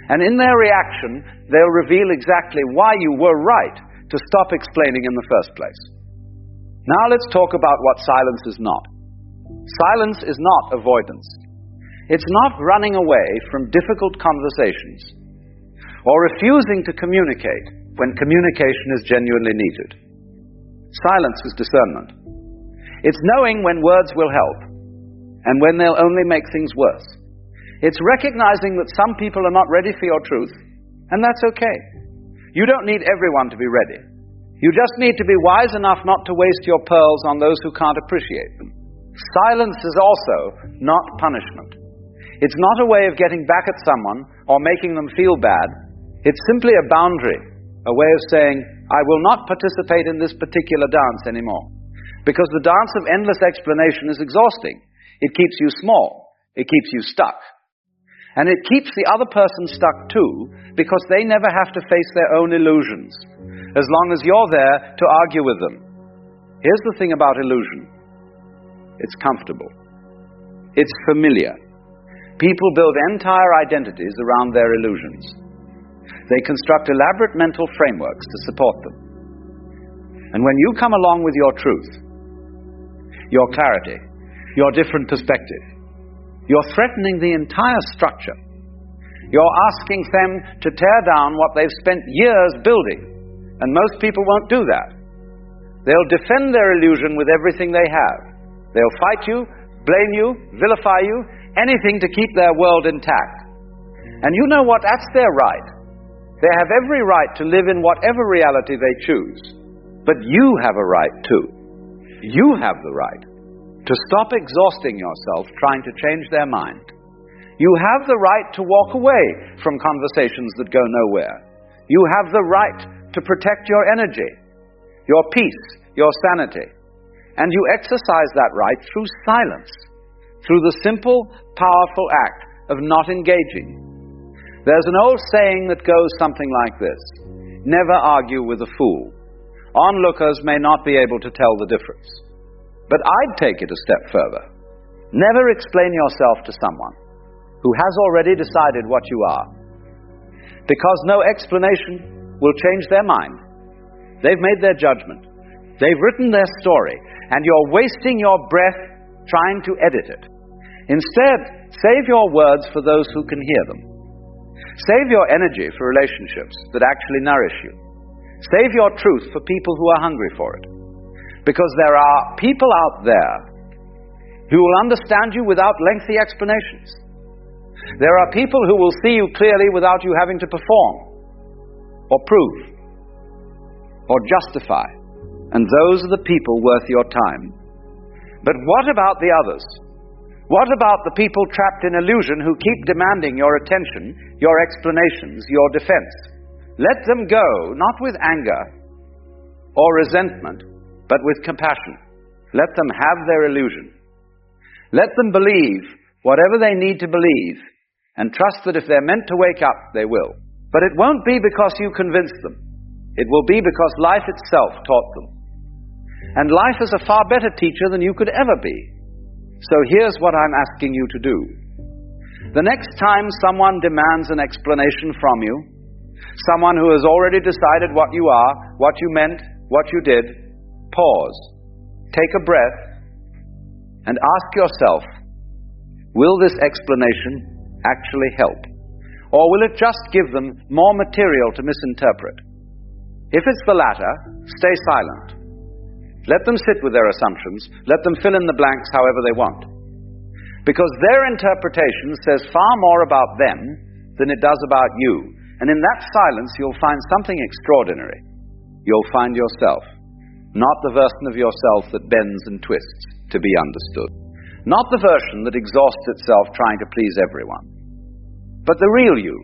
And in their reaction, they'll reveal exactly why you were right to stop explaining in the first place. Now let's talk about what silence is not. Silence is not avoidance. It's not running away from difficult conversations or refusing to communicate when communication is genuinely needed. Silence is discernment. It's knowing when words will help and when they'll only make things worse. It's recognizing that some people are not ready for your truth, and that's okay. You don't need everyone to be ready. You just need to be wise enough not to waste your pearls on those who can't appreciate them. Silence is also not punishment. It's not a way of getting back at someone or making them feel bad. It's simply a boundary, a way of saying, I will not participate in this particular dance anymore. Because the dance of endless explanation is exhausting. It keeps you small. It keeps you stuck. And it keeps the other person stuck too, because they never have to face their own illusions, as long as you're there to argue with them. Here's the thing about illusion. It's comfortable. It's familiar. People build entire identities around their illusions. They construct elaborate mental frameworks to support them. And when you come along with your truth, your clarity, your different perspective, you're threatening the entire structure. You're asking them to tear down what they've spent years building. And most people won't do that. They'll defend their illusion with everything they have. They'll fight you, blame you, vilify you, anything to keep their world intact. And you know what? That's their right. They have every right to live in whatever reality they choose. But you have a right too. You have the right to stop exhausting yourself trying to change their mind. You have the right to walk away from conversations that go nowhere. You have the right to protect your energy, your peace, your sanity. And you exercise that right through silence, through the simple, powerful act of not engaging. There's an old saying that goes something like this: never argue with a fool. Onlookers may not be able to tell the difference. But I'd take it a step further. Never explain yourself to someone who has already decided what you are, because no explanation will change their mind. They've made their judgment. They've written their story, and you're wasting your breath trying to edit it. Instead, save your words for those who can hear them. Save your energy for relationships that actually nourish you. Save your truth for people who are hungry for it. Because there are people out there who will understand you without lengthy explanations. There are people who will see you clearly without you having to perform, or prove, or justify. And those are the people worth your time. But what about the others? What about the people trapped in illusion who keep demanding your attention, your explanations, your defense? Let them go, not with anger or resentment, but with compassion. Let them have their illusion. Let them believe whatever they need to believe, and trust that if they're meant to wake up, they will. But it won't be because you convinced them. It will be because life itself taught them. And life is a far better teacher than you could ever be. So here's what I'm asking you to do. The next time someone demands an explanation from you, someone who has already decided what you are, what you meant, what you did, pause, take a breath, and ask yourself, will this explanation actually help? Or will it just give them more material to misinterpret? If it's the latter, stay silent. Let them sit with their assumptions. Let them fill in the blanks however they want. Because their interpretation says far more about them than it does about you. And in that silence, you'll find something extraordinary. You'll find yourself, not the version of yourself that bends and twists to be understood. Not the version that exhausts itself trying to please everyone. But the real you.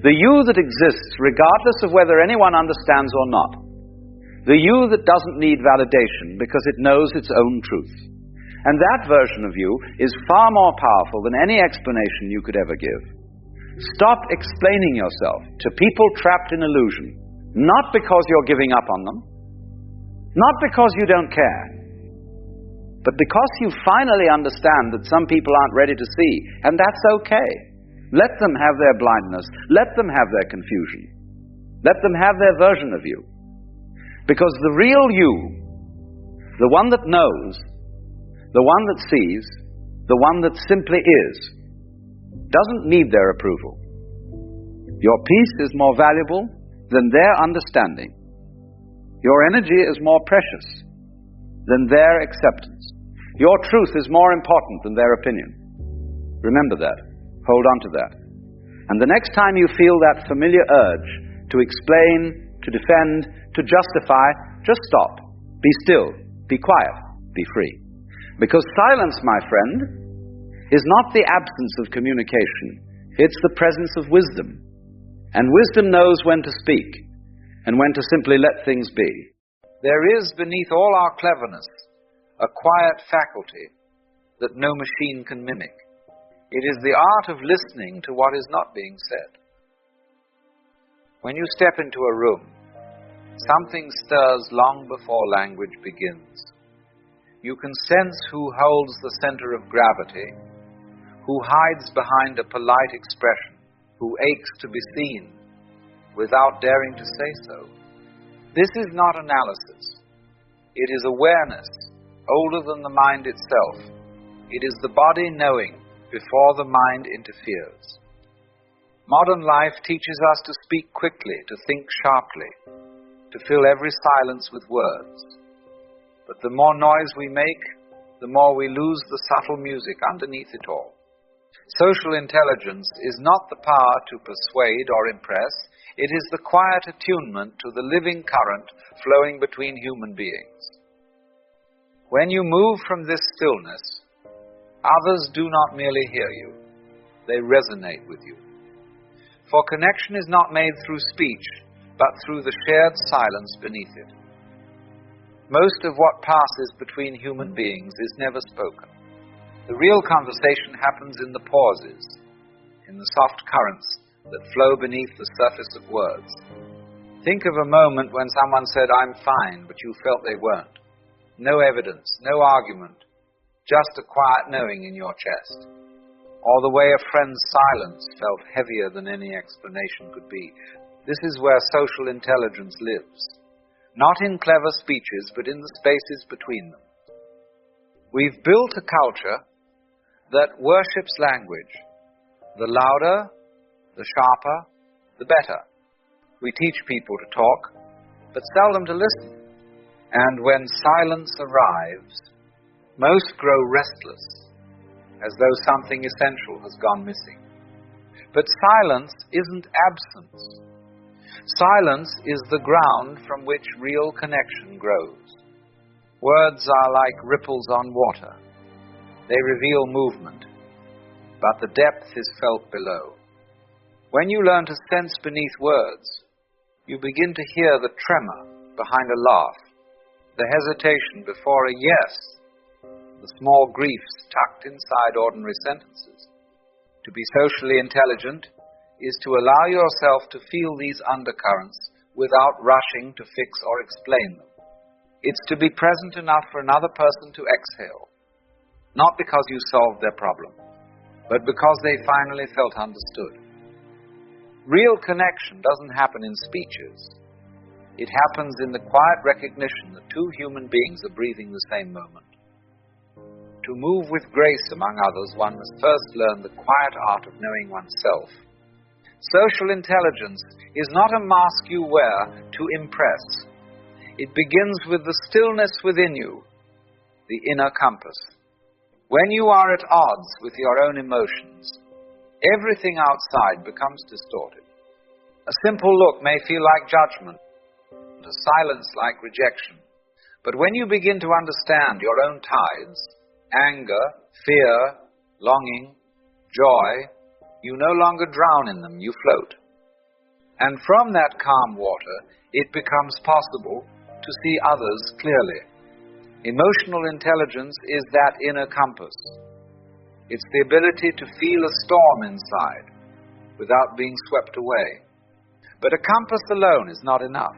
The you that exists regardless of whether anyone understands or not. The you that doesn't need validation because it knows its own truth. And that version of you is far more powerful than any explanation you could ever give. Stop explaining yourself to people trapped in illusion, not because you're giving up on them, not because you don't care, but because you finally understand that some people aren't ready to see, and that's okay. Let them have their blindness. Let them have their confusion. Let them have their version of you. Because the real you, the one that knows, the one that sees, the one that simply is, doesn't need their approval. Your peace is more valuable than their understanding. Your energy is more precious than their acceptance. Your truth is more important than their opinion. Remember that. Hold on to that. And the next time you feel that familiar urge to explain, to defend, to justify, just stop. Be still. Be quiet. Be free. Because silence, my friend, is not the absence of communication. It's the presence of wisdom. And wisdom knows when to speak and when to simply let things be. There is beneath all our cleverness a quiet faculty that no machine can mimic. It is the art of listening to what is not being said. When you step into a room, something stirs long before language begins. You can sense who holds the center of gravity, who hides behind a polite expression, who aches to be seen without daring to say so. This is not analysis. It is awareness, older than the mind itself. It is the body knowing before the mind interferes. Modern life teaches us to speak quickly, to think sharply, to fill every silence with words. But the more noise we make, the more we lose the subtle music underneath it all. Social intelligence is not the power to persuade or impress. It is the quiet attunement to the living current flowing between human beings. When you move from this stillness, others do not merely hear you, they resonate with you. For connection is not made through speech, but through the shared silence beneath it. Most of what passes between human beings is never spoken. The real conversation happens in the pauses, in the soft currents that flow beneath the surface of words. Think of a moment when someone said, "I'm fine," but you felt they weren't. No evidence, no argument, just a quiet knowing in your chest. Or the way a friend's silence felt heavier than any explanation could be. This is where social intelligence lives. Not in clever speeches, but in the spaces between them. We've built a culture that worships language. The louder, the sharper, the better. We teach people to talk, but seldom to listen. And when silence arrives, Most grow restless, as though something essential has gone missing. But silence isn't absence. Silence is the ground from which real connection grows. Words are like ripples on water. They reveal movement, but the depth is felt below. When you learn to sense beneath words, you begin to hear the tremor behind a laugh, the hesitation before a yes, the small griefs tucked inside ordinary sentences. To be socially intelligent is to allow yourself to feel these undercurrents without rushing to fix or explain them. It's to be present enough for another person to exhale, not because you solved their problem, but because they finally felt understood. Real connection doesn't happen in speeches. It happens in the quiet recognition that two human beings are breathing the same moment. To move with grace among others, one must first learn the quiet art of knowing oneself. Social intelligence is not a mask you wear to impress. It begins with the stillness within you, the inner compass. When you are at odds with your own emotions, everything outside becomes distorted. A simple look may feel like judgment, a silence like rejection. But when you begin to understand your own tides, anger, fear, longing, joy, you no longer drown in them, you float. And from that calm water, it becomes possible to see others clearly. Emotional intelligence is that inner compass. It's the ability to feel a storm inside without being swept away. But a compass alone is not enough.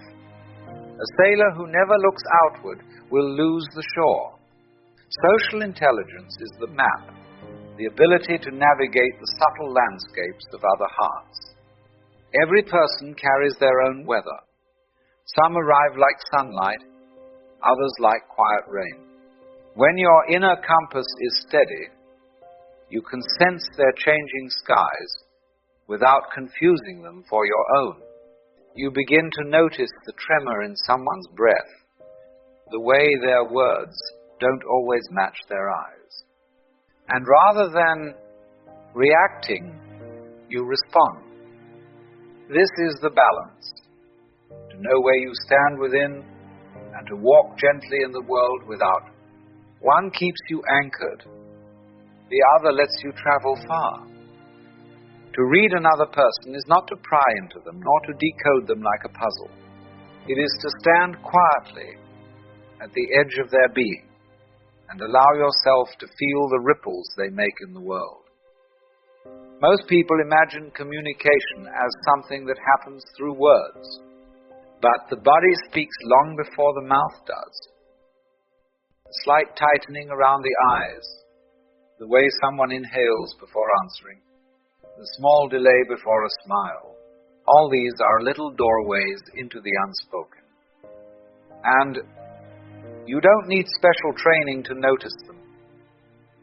A sailor who never looks outward will lose the shore. Social intelligence is the map, the ability to navigate the subtle landscapes of other hearts. Every person carries their own weather. Some arrive like sunlight, others like quiet rain. When your inner compass is steady, you can sense their changing skies without confusing them for your own. You begin to notice the tremor in someone's breath, the way their words don't always match their eyes. And rather than reacting, you respond. This is the balance, to know where you stand within and to walk gently in the world without. One keeps you anchored, the other lets you travel far. To read another person is not to pry into them, nor to decode them like a puzzle. It is to stand quietly at the edge of their being and allow yourself to feel the ripples they make in the world. Most people imagine communication as something that happens through words, but the body speaks long before the mouth does. A slight tightening around the eyes, the way someone inhales before answering, the small delay before a smile. All these are little doorways into the unspoken. And you don't need special training to notice them.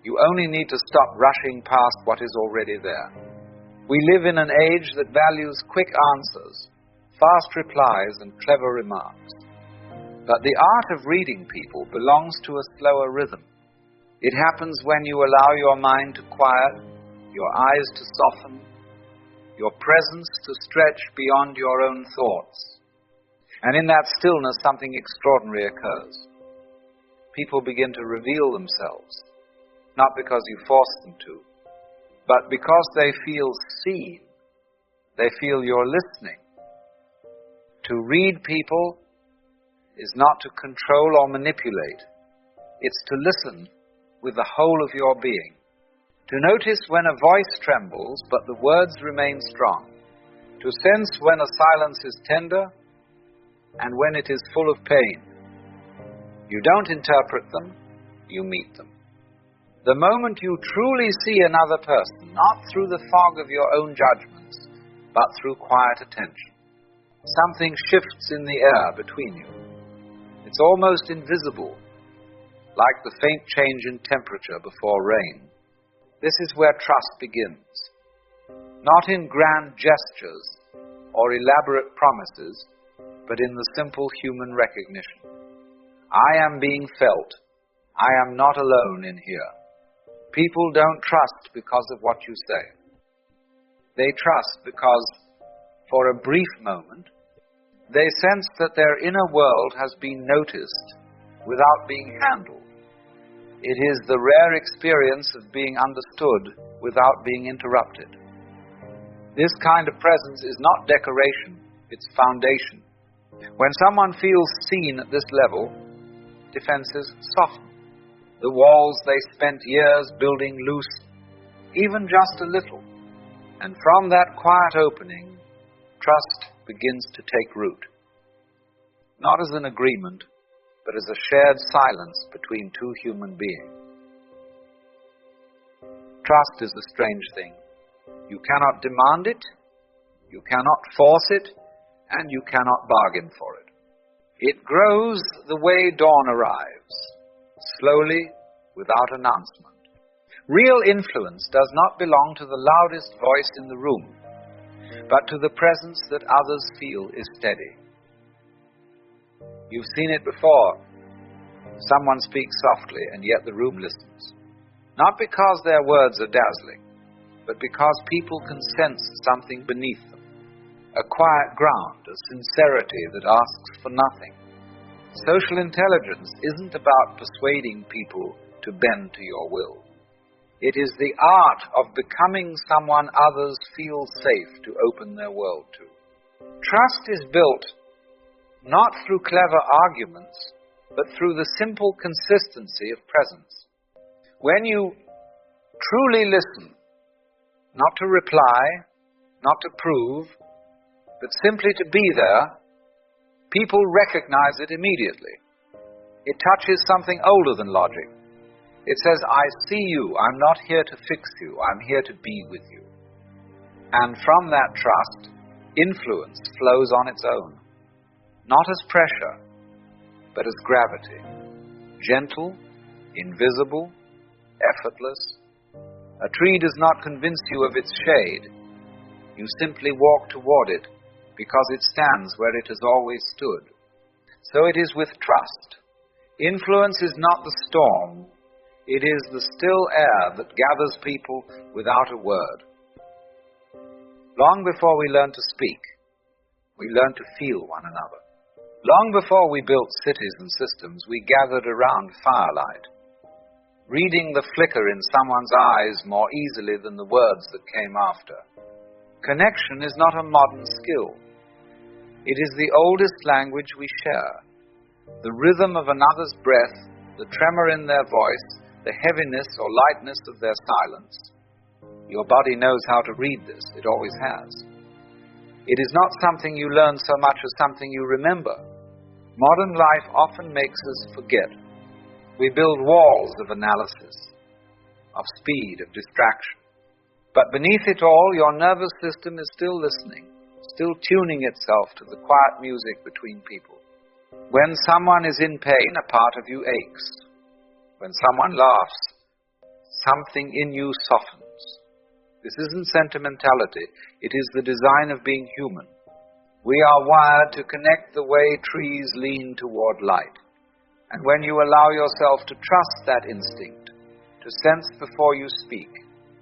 You only need to stop rushing past what is already there. We live in an age that values quick answers, fast replies, and clever remarks. But the art of reading people belongs to a slower rhythm. It happens when you allow your mind to quiet, your eyes to soften, your presence to stretch beyond your own thoughts. And in that stillness, something extraordinary occurs. People begin to reveal themselves, not because you force them to, but because they feel seen. They feel you're listening. To read people is not to control or manipulate. It's to listen with the whole of your being. To notice when a voice trembles, but the words remain strong. To sense when a silence is tender and when it is full of pain. You don't interpret them, you meet them. The moment you truly see another person, not through the fog of your own judgments, but through quiet attention, something shifts in the air between you. It's almost invisible, like the faint change in temperature before rain. This is where trust begins. Not in grand gestures or elaborate promises, but in the simple human recognition. I am being felt. I am not alone in here. People don't trust because of what you say. They trust because, for a brief moment, they sense that their inner world has been noticed without being handled. It is the rare experience of being understood without being interrupted. This kind of presence is not decoration, it's foundation. When someone feels seen at this level, defenses soften. The walls they spent years building loosen, even just a little. And from that quiet opening, trust begins to take root. Not as an agreement, but as a shared silence between two human beings. Trust is a strange thing. You cannot demand it, you cannot force it, and you cannot bargain for it. It grows the way dawn arrives, slowly, without announcement. Real influence does not belong to the loudest voice in the room, but to the presence that others feel is steady. You've seen it before. Someone speaks softly, and yet the room listens. Not because their words are dazzling, but because people can sense something beneath them. A quiet ground, a sincerity that asks for nothing. Social intelligence isn't about persuading people to bend to your will. It is the art of becoming someone others feel safe to open their world to. Trust is built not through clever arguments, but through the simple consistency of presence. When you truly listen, not to reply, not to prove, but simply to be there, people recognize it immediately. It touches something older than logic. It says, I see you, I'm not here to fix you, I'm here to be with you. And from that trust, influence flows on its own. Not as pressure, but as gravity. Gentle, invisible, effortless. A tree does not convince you of its shade. You simply walk toward it because it stands where it has always stood. So it is with trust. Influence is not the storm. It is the still air that gathers people without a word. Long before we learn to speak, we learn to feel one another. Long before we built cities and systems, we gathered around firelight, reading the flicker in someone's eyes more easily than the words that came after. Connection is not a modern skill. It is the oldest language we share. The rhythm of another's breath, the tremor in their voice, the heaviness or lightness of their silence. Your body knows how to read this. It always has. It is not something you learn so much as something you remember. Modern life often makes us forget. We build walls of analysis, of speed, of distraction. But beneath it all, your nervous system is still listening, still tuning itself to the quiet music between people. When someone is in pain, a part of you aches. When someone laughs, something in you softens. This isn't sentimentality. It is the design of being human. We are wired to connect the way trees lean toward light. And when you allow yourself to trust that instinct, to sense before you speak,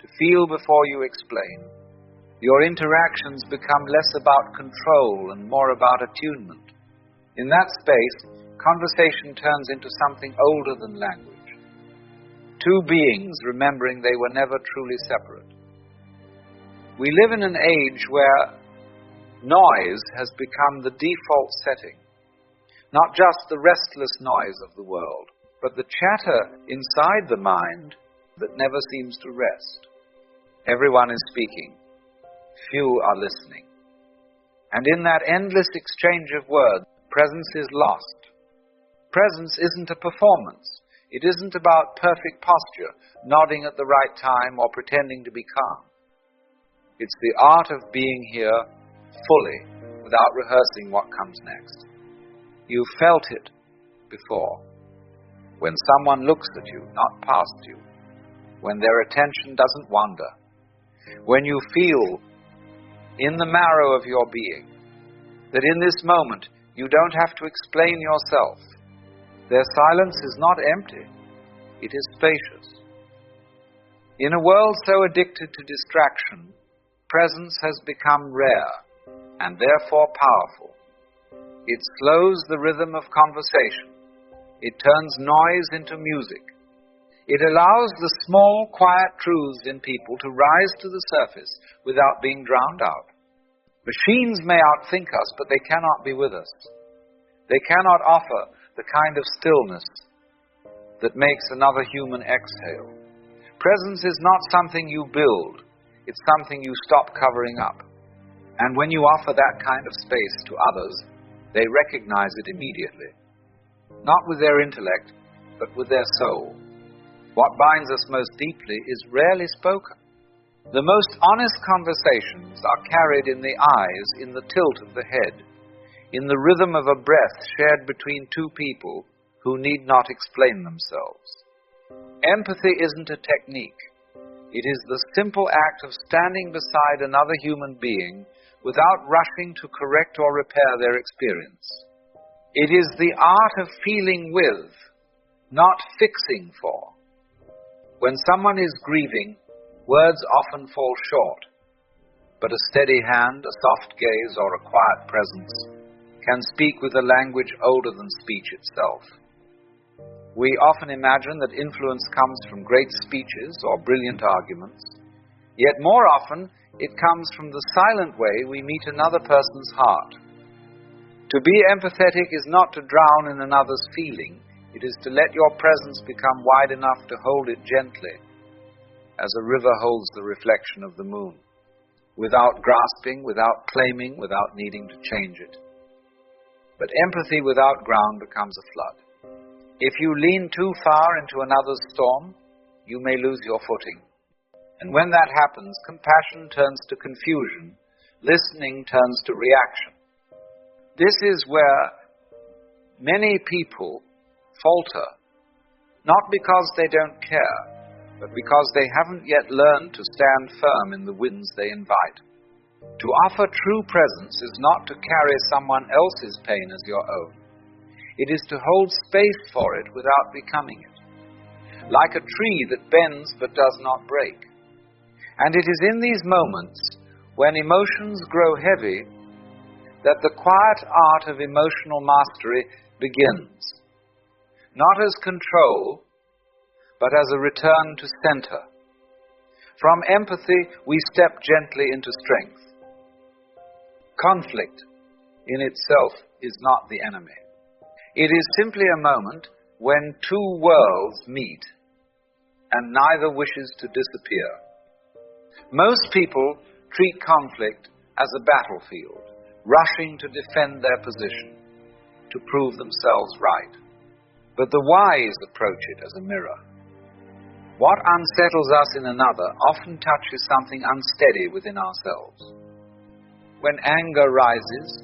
to feel before you explain, your interactions become less about control and more about attunement. In that space, conversation turns into something older than language. Two beings remembering they were never truly separate. We live in an age where noise has become the default setting. Not just the restless noise of the world, but the chatter inside the mind that never seems to rest. Everyone is speaking. Few are listening. And in that endless exchange of words, presence is lost. Presence isn't a performance. It isn't about perfect posture, nodding at the right time or pretending to be calm. It's the art of being here fully, without rehearsing what comes next. You've felt it before. When someone looks at you, not past you. When their attention doesn't wander. When you feel in the marrow of your being that in this moment you don't have to explain yourself. Their silence is not empty.
it is spacious. In a world so addicted to distraction, presence has become rare and therefore powerful. It slows the rhythm of conversation. It turns noise into music. It allows the small, quiet truths in people to rise to the surface without being drowned out. Machines may outthink us, but they cannot be with us. They cannot offer the kind of stillness that makes another human exhale. Presence is not something you build. It's something you stop covering up. And when you offer that kind of space to others, they recognize it immediately. Not with their intellect, but with their soul. What binds us most deeply is rarely spoken. The most honest conversations are carried in the eyes, in the tilt of the head, in the rhythm of a breath shared between two people who need not explain themselves. Empathy isn't a technique. It is the simple act of standing beside another human being without rushing to correct or repair their experience. It is the art of feeling with, not fixing for. When someone is grieving, words often fall short, but a steady hand, a soft gaze, or a quiet presence can speak with a language older than speech itself. We often imagine that influence comes from great speeches or brilliant arguments, yet more often it comes from the silent way we meet another person's heart. To be empathetic is not to drown in another's feeling. It is to let your presence become wide enough to hold it gently, as a river holds the reflection of the moon, without grasping, without claiming, without needing to change it. But empathy without ground becomes a flood. If you lean too far into another's storm, you may lose your footing. And when that happens, compassion turns to confusion, listening turns to reaction. This is where many people falter, not because they don't care, but because they haven't yet learned to stand firm in the winds they invite. To offer true presence is not to carry someone else's pain as your own. It is to hold space for it without becoming it, like a tree that bends but does not break. And it is in these moments, when emotions grow heavy, that the quiet art of emotional mastery begins. Not as control, but as a return to center. From empathy, we step gently into strength. Conflict in itself is not the enemy. It is simply a moment when two worlds meet and neither wishes to disappear. Most people treat conflict as a battlefield, rushing to defend their position, to prove themselves right. But the wise approach it as a mirror. What unsettles us in another often touches something unsteady within ourselves. When anger rises,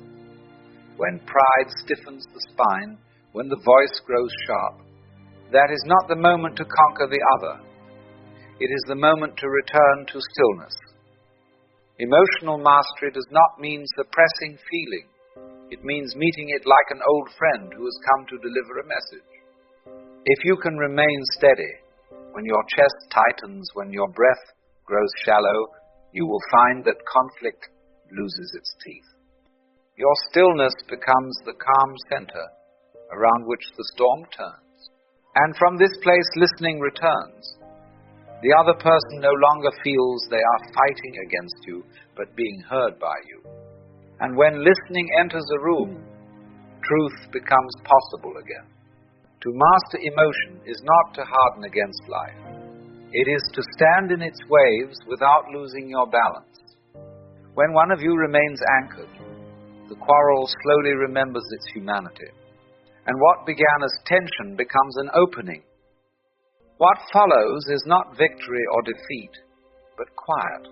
when pride stiffens the spine, when the voice grows sharp, that is not the moment to conquer the other. It is the moment to return to stillness. Emotional mastery does not mean suppressing feeling. It means meeting it like an old friend who has come to deliver a message. If you can remain steady, when your chest tightens, when your breath grows shallow, you will find that conflict loses its teeth. Your stillness becomes the calm center around which the storm turns. And from this place, listening returns. The other person no longer feels they are fighting against you, but being heard by you. And when listening enters a room, truth becomes possible again. To master emotion is not to harden against life. It is to stand in its waves without losing your balance. When one of you remains anchored, the quarrel slowly remembers its humanity. And what began as tension becomes an opening. What follows is not victory or defeat, but quiet.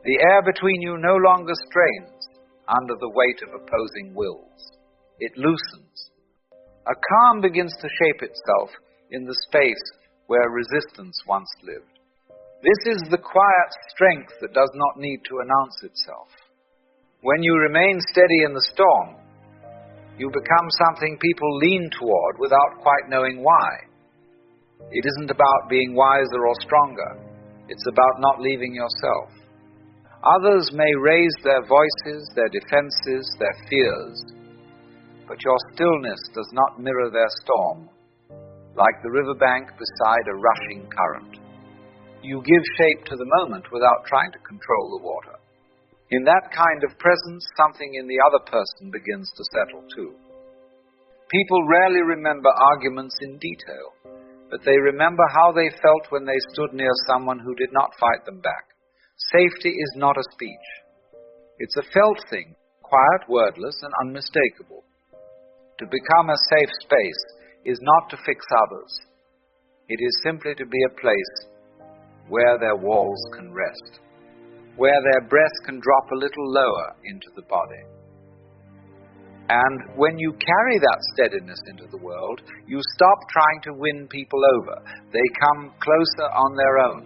The air between you no longer strains under the weight of opposing wills. It loosens. A calm begins to shape itself in the space where resistance once lived. This is the quiet strength that does not need to announce itself. When you remain steady in the storm, you become something people lean toward without quite knowing why. It isn't about being wiser or stronger. It's about not leaving yourself. Others may raise their voices, their defenses, their fears, but your stillness does not mirror their storm, like the riverbank beside a rushing current. You give shape to the moment without trying to control the water. In that kind of presence, something in the other person begins to settle too. People rarely remember arguments in detail, but they remember how they felt when they stood near someone who did not fight them back. Safety is not a speech. It's a felt thing, quiet, wordless, and unmistakable. To become a safe space is not to fix others. It is simply to be a place where their walls can rest, where their breath can drop a little lower into the body. And when you carry that steadiness into the world, you stop trying to win people over. They come closer on their own.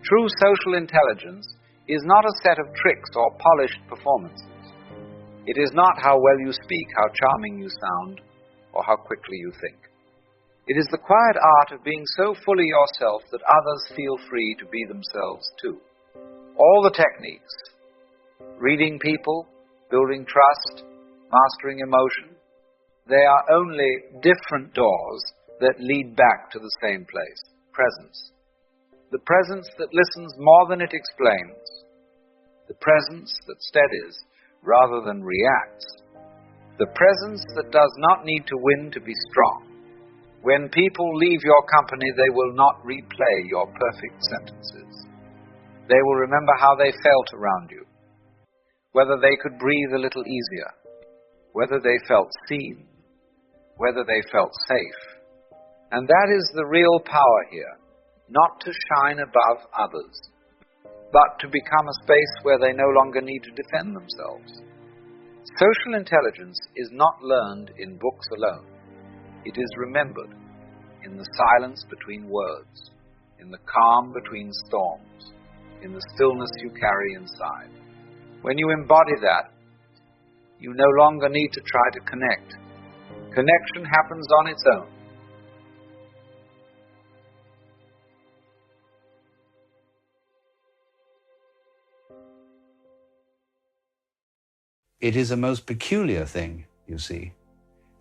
True social intelligence is not a set of tricks or polished performances. It is not how well you speak, how charming you sound, or how quickly you think. It is the quiet art of being so fully yourself that others feel free to be themselves too. All the techniques, reading people, building trust, mastering emotion, they are only different doors that lead back to the same place, presence. The presence that listens more than it explains. The presence that steadies rather than reacts. The presence that does not need to win to be strong. When people leave your company, they will not replay your perfect sentences. They will remember how they felt around you, whether they could breathe a little easier, whether they felt seen, whether they felt safe. And that is the real power here, not to shine above others, but to become a space where they no longer need to defend themselves. Social intelligence is not learned in books alone. It is remembered in the silence between words, in the calm between storms, in the stillness you carry inside. When you embody that, you no longer need to try to connect. Connection happens on its own.
It is a most peculiar thing, you see,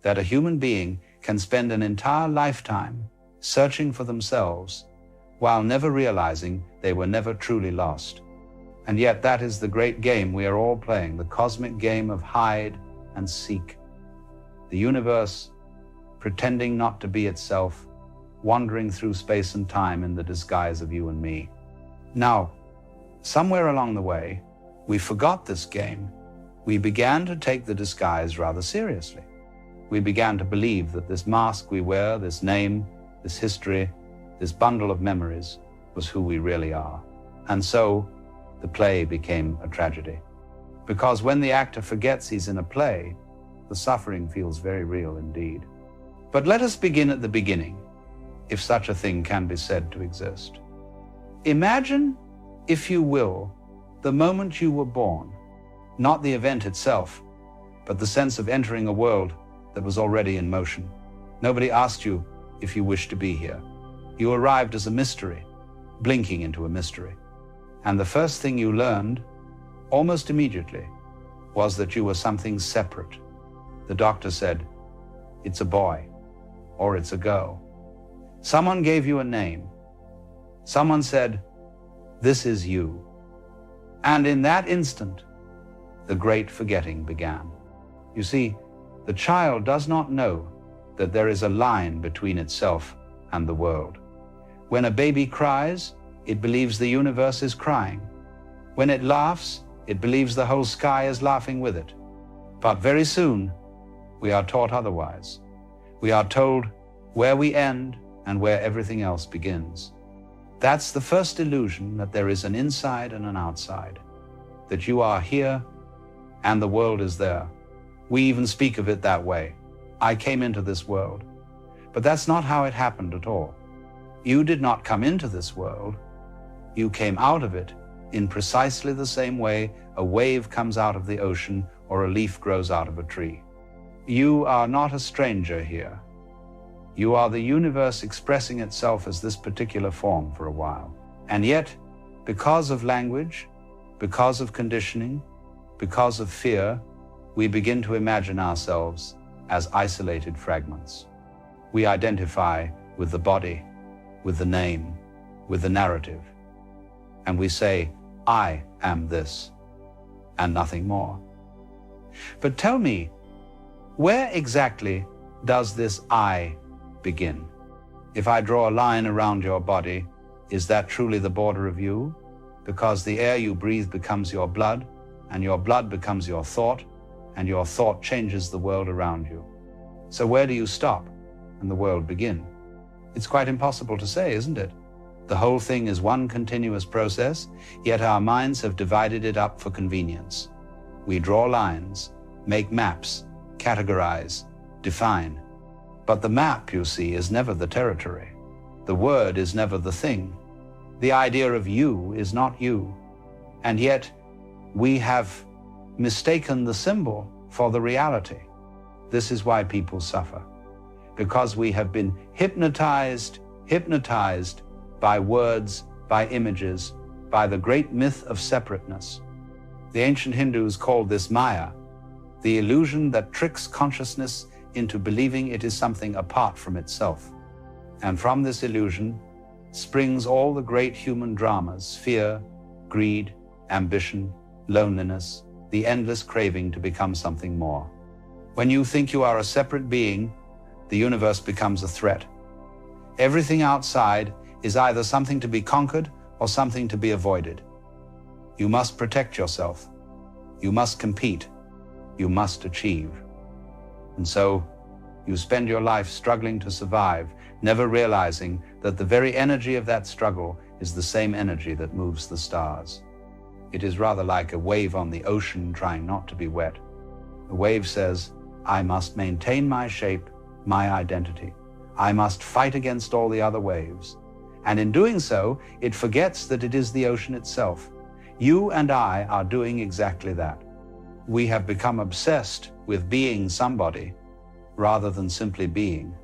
that a human being can spend an entire lifetime searching for themselves while never realizing they were never truly lost. And yet that is the great game we are all playing, the cosmic game of hide and seek. The universe pretending not to be itself, wandering through space and time in the disguise of you and me. Now, somewhere along the way, we forgot this game. We began to take the disguise rather seriously. We began to believe that this mask we wear, this name, this history, this bundle of memories was who we really are. And so the play became a tragedy. Because when the actor forgets he's in a play, the suffering feels very real indeed. But let us begin at the beginning, if such a thing can be said to exist. Imagine, if you will, the moment you were born. Not the event itself, but the sense of entering a world that was already in motion. Nobody asked you if you wished to be here. You arrived as a mystery, blinking into a mystery. And the first thing you learned, almost immediately, was that you were something separate. The doctor said, "It's a boy," or "It's a girl." Someone gave you a name. Someone said, "This is you." And in that instant, the great forgetting began. You see, the child does not know that there is a line between itself and the world. When a baby cries, it believes the universe is crying. When it laughs, it believes the whole sky is laughing with it. But very soon, we are taught otherwise. We are told where we end and where everything else begins. That's the first illusion, that there is an inside and an outside, that you are here and the world is there. We even speak of it that way. I came into this world. But that's not how it happened at all. You did not come into this world. You came out of it in precisely the same way a wave comes out of the ocean or a leaf grows out of a tree. You are not a stranger here. You are the universe expressing itself as this particular form for a while. And yet, because of language, because of conditioning, because of fear, we begin to imagine ourselves as isolated fragments. We identify with the body, with the name, with the narrative. And we say, I am this, and nothing more. But tell me, where exactly does this I begin? If I draw a line around your body, is that truly the border of you? Because the air you breathe becomes your blood, and your blood becomes your thought, and your thought changes the world around you. So where do you stop and the world begin? It's quite impossible to say, isn't it? The whole thing is one continuous process, yet our minds have divided it up for convenience. We draw lines, make maps, categorize, define. But the map, you see, is never the territory. The word is never the thing. The idea of you is not you. And yet, we have mistaken the symbol for the reality. This is why people suffer. Because we have been hypnotized by words, by images, by the great myth of separateness. The ancient Hindus called this Maya, the illusion that tricks consciousness into believing it is something apart from itself. And from this illusion springs all the great human dramas: fear, greed, ambition, loneliness, the endless craving to become something more. When you think you are a separate being, the universe becomes a threat. Everything outside is either something to be conquered or something to be avoided. You must protect yourself. You must compete. You must achieve. And so you spend your life struggling to survive, never realizing that the very energy of that struggle is the same energy that moves the stars. It is rather like a wave on the ocean trying not to be wet. The wave says, I must maintain my shape, my identity. I must fight against all the other waves. And in doing so, it forgets that it is the ocean itself. You and I are doing exactly that. We have become obsessed with being somebody rather than simply being.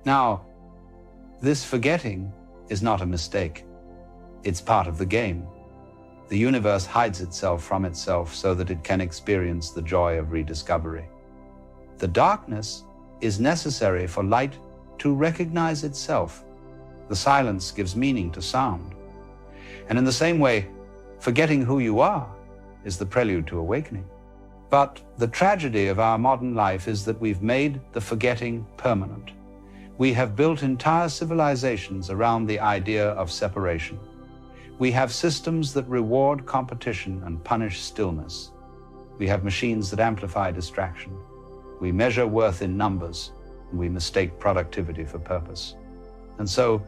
Now, this forgetting is not a mistake. It's part of the game. The universe hides itself from itself so that it can experience the joy of rediscovery. The darkness is necessary for light to recognize itself. The silence gives meaning to sound. And in the same way, forgetting who you are is the prelude to awakening. But the tragedy of our modern life is that we've made the forgetting permanent. We have built entire civilizations around the idea of separation. We have systems that reward competition and punish stillness. We have machines that amplify distraction. We measure worth in numbers, and we mistake productivity for purpose. And so,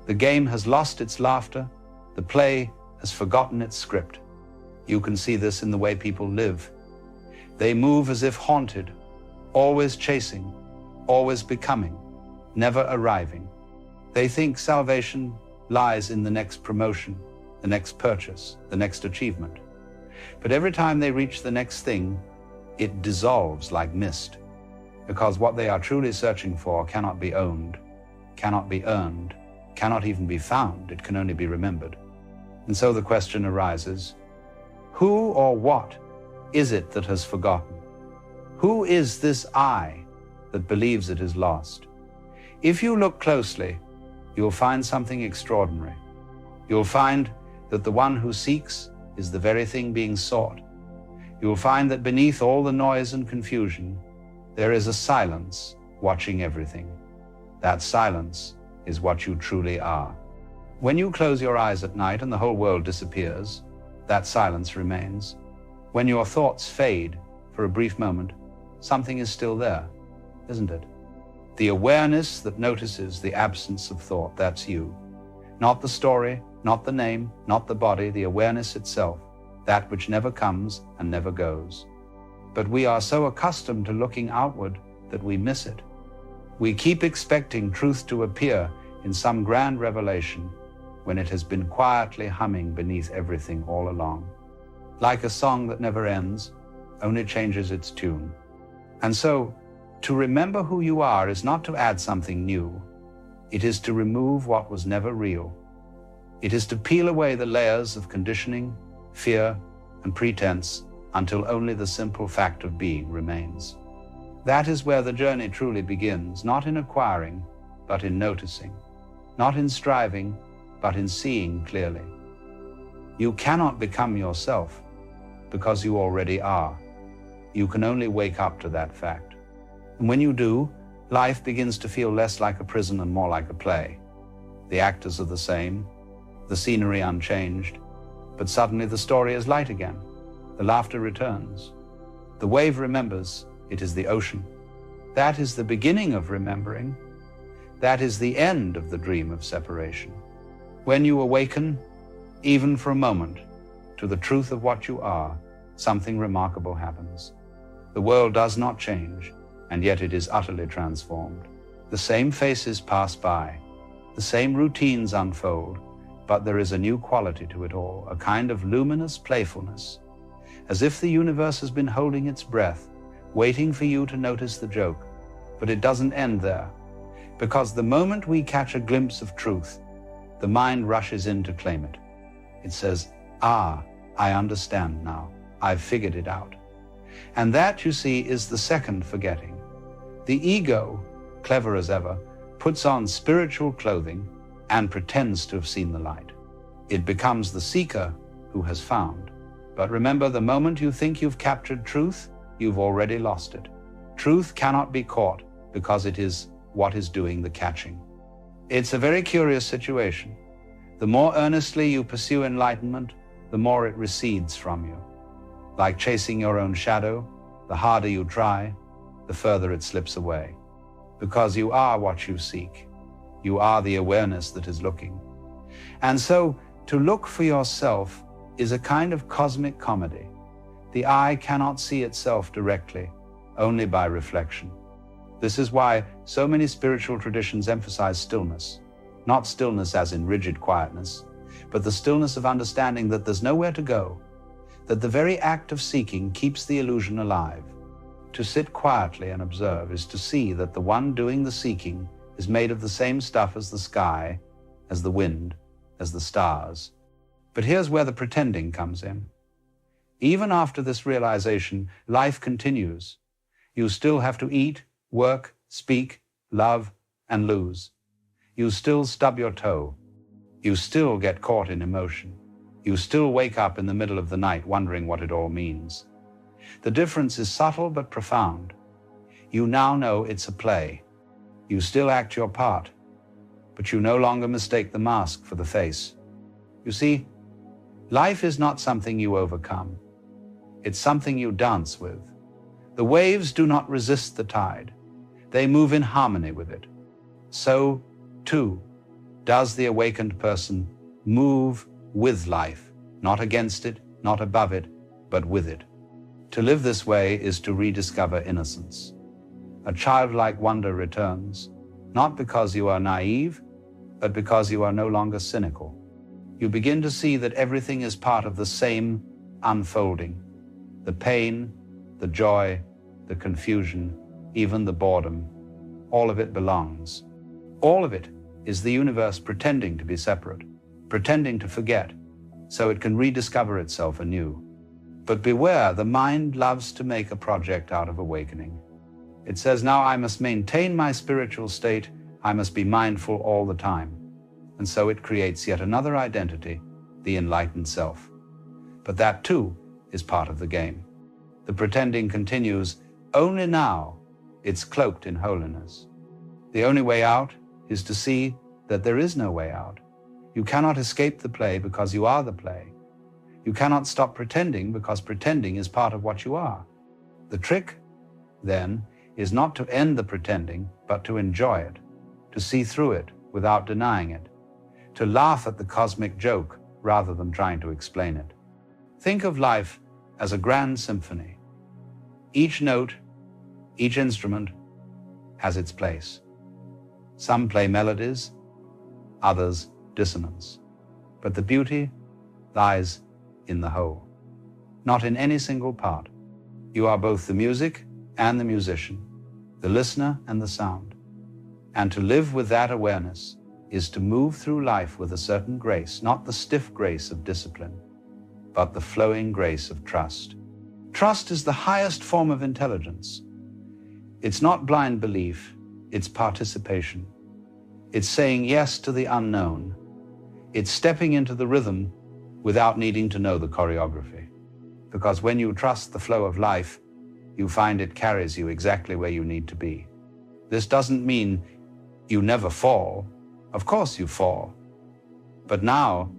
the game has lost its laughter, the play has forgotten its script. You can see this in the way people live. They move as if haunted, always chasing, always becoming, never arriving. They think salvation lies in the next promotion, the next purchase, the next achievement. But every time they reach the next thing, it dissolves like mist, because what they are truly searching for cannot be owned, cannot be earned, cannot even be found. It can only be remembered. And so the question arises, who or what is it that has forgotten? Who is this I that believes it is lost? If you look closely, you'll find something extraordinary. You'll find that the one who seeks is the very thing being sought. You'll find that beneath all the noise and confusion, there is a silence watching everything. That silence is what you truly are. When you close your eyes at night and the whole world disappears, that silence remains. When your thoughts fade for a brief moment, something is still there, isn't it? The awareness that notices the absence of thought, that's you. Not the story, not the name, not the body, the awareness itself, that which never comes and never goes. But we are so accustomed to looking outward that we miss it. We keep expecting truth to appear in some grand revelation when it has been quietly humming beneath everything all along. Like a song that never ends, only changes its tune. And so, To remember who you are is not to add something new. It is to remove what was never real. It is to peel away the layers of conditioning, fear, and pretense until only the simple fact of being remains. That is where the journey truly begins, not in acquiring, but in noticing, not in striving, but in seeing clearly. You cannot become yourself because you already are. You can only wake up to that fact. And when you do, life begins to feel less like a prison and more like a play. The actors are the same, the scenery unchanged, but suddenly the story is light again. The laughter returns. The wave remembers it is the ocean. That is the beginning of remembering. That is the end of the dream of separation. When you awaken, even for a moment, to the truth of what you are, something remarkable happens. The world does not change, and yet it is utterly transformed. The same faces pass by, the same routines unfold, but there is a new quality to it all, a kind of luminous playfulness, as if the universe has been holding its breath, waiting for you to notice the joke. But it doesn't end there, because the moment we catch a glimpse of truth, the mind rushes in to claim it. It says, "Ah, I understand now. I've figured it out." And that, you see, is the second forgetting. The ego, clever as ever, puts on spiritual clothing and pretends to have seen the light. It becomes the seeker who has found. But remember, the moment you think you've captured truth, you've already lost it. Truth cannot be caught because it is what is doing the catching. It's a very curious situation. The more earnestly you pursue enlightenment, the more it recedes from you. Like chasing your own shadow, the harder you try, the further it slips away. Because you are what you seek. You are the awareness that is looking. And so, to look for yourself is a kind of cosmic comedy. The eye cannot see itself directly, only by reflection. This is why so many spiritual traditions emphasize stillness. Not stillness as in rigid quietness, but the stillness of understanding that there's nowhere to go, that the very act of seeking keeps the illusion alive. To sit quietly and observe is to see that the one doing the seeking is made of the same stuff as the sky, as the wind, as the stars. But here's where the pretending comes in. Even after this realization, life continues. You still have to eat, work, speak, love, and lose. You still stub your toe. You still get caught in emotion. You still wake up in the middle of the night wondering what it all means. The difference is subtle but profound. You now know it's a play. You still act your part, but you no longer mistake the mask for the face. You see, life is not something you overcome. It's something you dance with. The waves do not resist the tide. They move in harmony with it. So, too, does the awakened person move with life, not against it, not above it, but with it. To live this way is to rediscover innocence. A childlike wonder returns, not because you are naive, but because you are no longer cynical. You begin to see that everything is part of the same unfolding. The pain, the joy, the confusion, even the boredom, all of it belongs. All of it is the universe pretending to be separate, pretending to forget, so it can rediscover itself anew. But beware, the mind loves to make a project out of awakening. It says, now I must maintain my spiritual state, I must be mindful all the time. And so it creates yet another identity, the enlightened self. But that too is part of the game. The pretending continues, only now it's cloaked in holiness. The only way out is to see that there is no way out. You cannot escape the play because you are the play. You cannot stop pretending because pretending is part of what you are. The trick, then, is not to end the pretending, but to enjoy it, to see through it without denying it, to laugh at the cosmic joke rather than trying to explain it. Think of life as a grand symphony. Each note, each instrument has its place. Some play melodies, others dissonance. But the beauty lies in the whole, not in any single part. You are both the music and the musician. the listener and the sound. And to live with that awareness is to move through life with a certain grace, not the stiff grace of discipline, but the flowing grace of trust. Trust is the highest form of intelligence. It's not blind belief, it's participation. It's saying yes to the unknown. It's stepping into the rhythm without needing to know the choreography. Because when you trust the flow of life, you find it carries you exactly where you need to be. This doesn't mean you never fall. Of course you fall. But now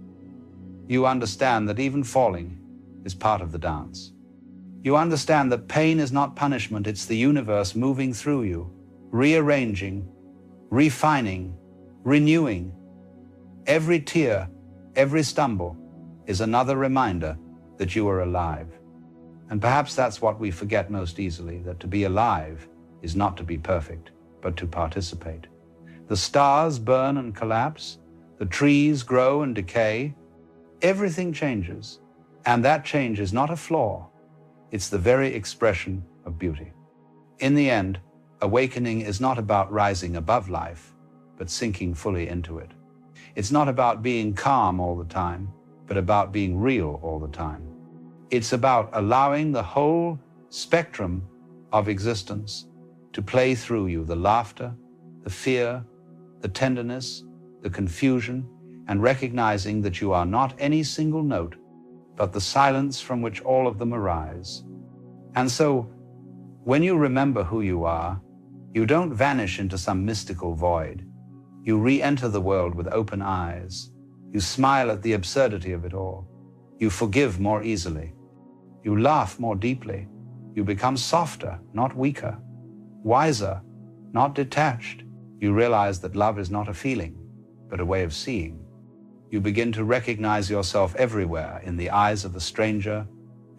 you understand that even falling is part of the dance. You understand that pain is not punishment, it's the universe moving through you, rearranging, refining, renewing. Every tear, every stumble is another reminder that you are alive. And perhaps that's what we forget most easily, that to be alive is not to be perfect, but to participate. The stars burn and collapse, the trees grow and decay, everything changes, and that change is not a flaw, it's the very expression of beauty. In the end, awakening is not about rising above life, but sinking fully into it. It's not about being calm all the time, but about being real all the time. It's about allowing the whole spectrum of existence to play through you, the laughter, the fear, the tenderness, the confusion, and recognizing that you are not any single note, but the silence from which all of them arise. And so, when you remember who you are, you don't vanish into some mystical void. You re-enter the world with open eyes. You smile at the absurdity of it all. You forgive more easily. You laugh more deeply. You become softer, not weaker. Wiser, not detached. You realize that love is not a feeling, but a way of seeing. You begin to recognize yourself everywhere, in the eyes of the stranger,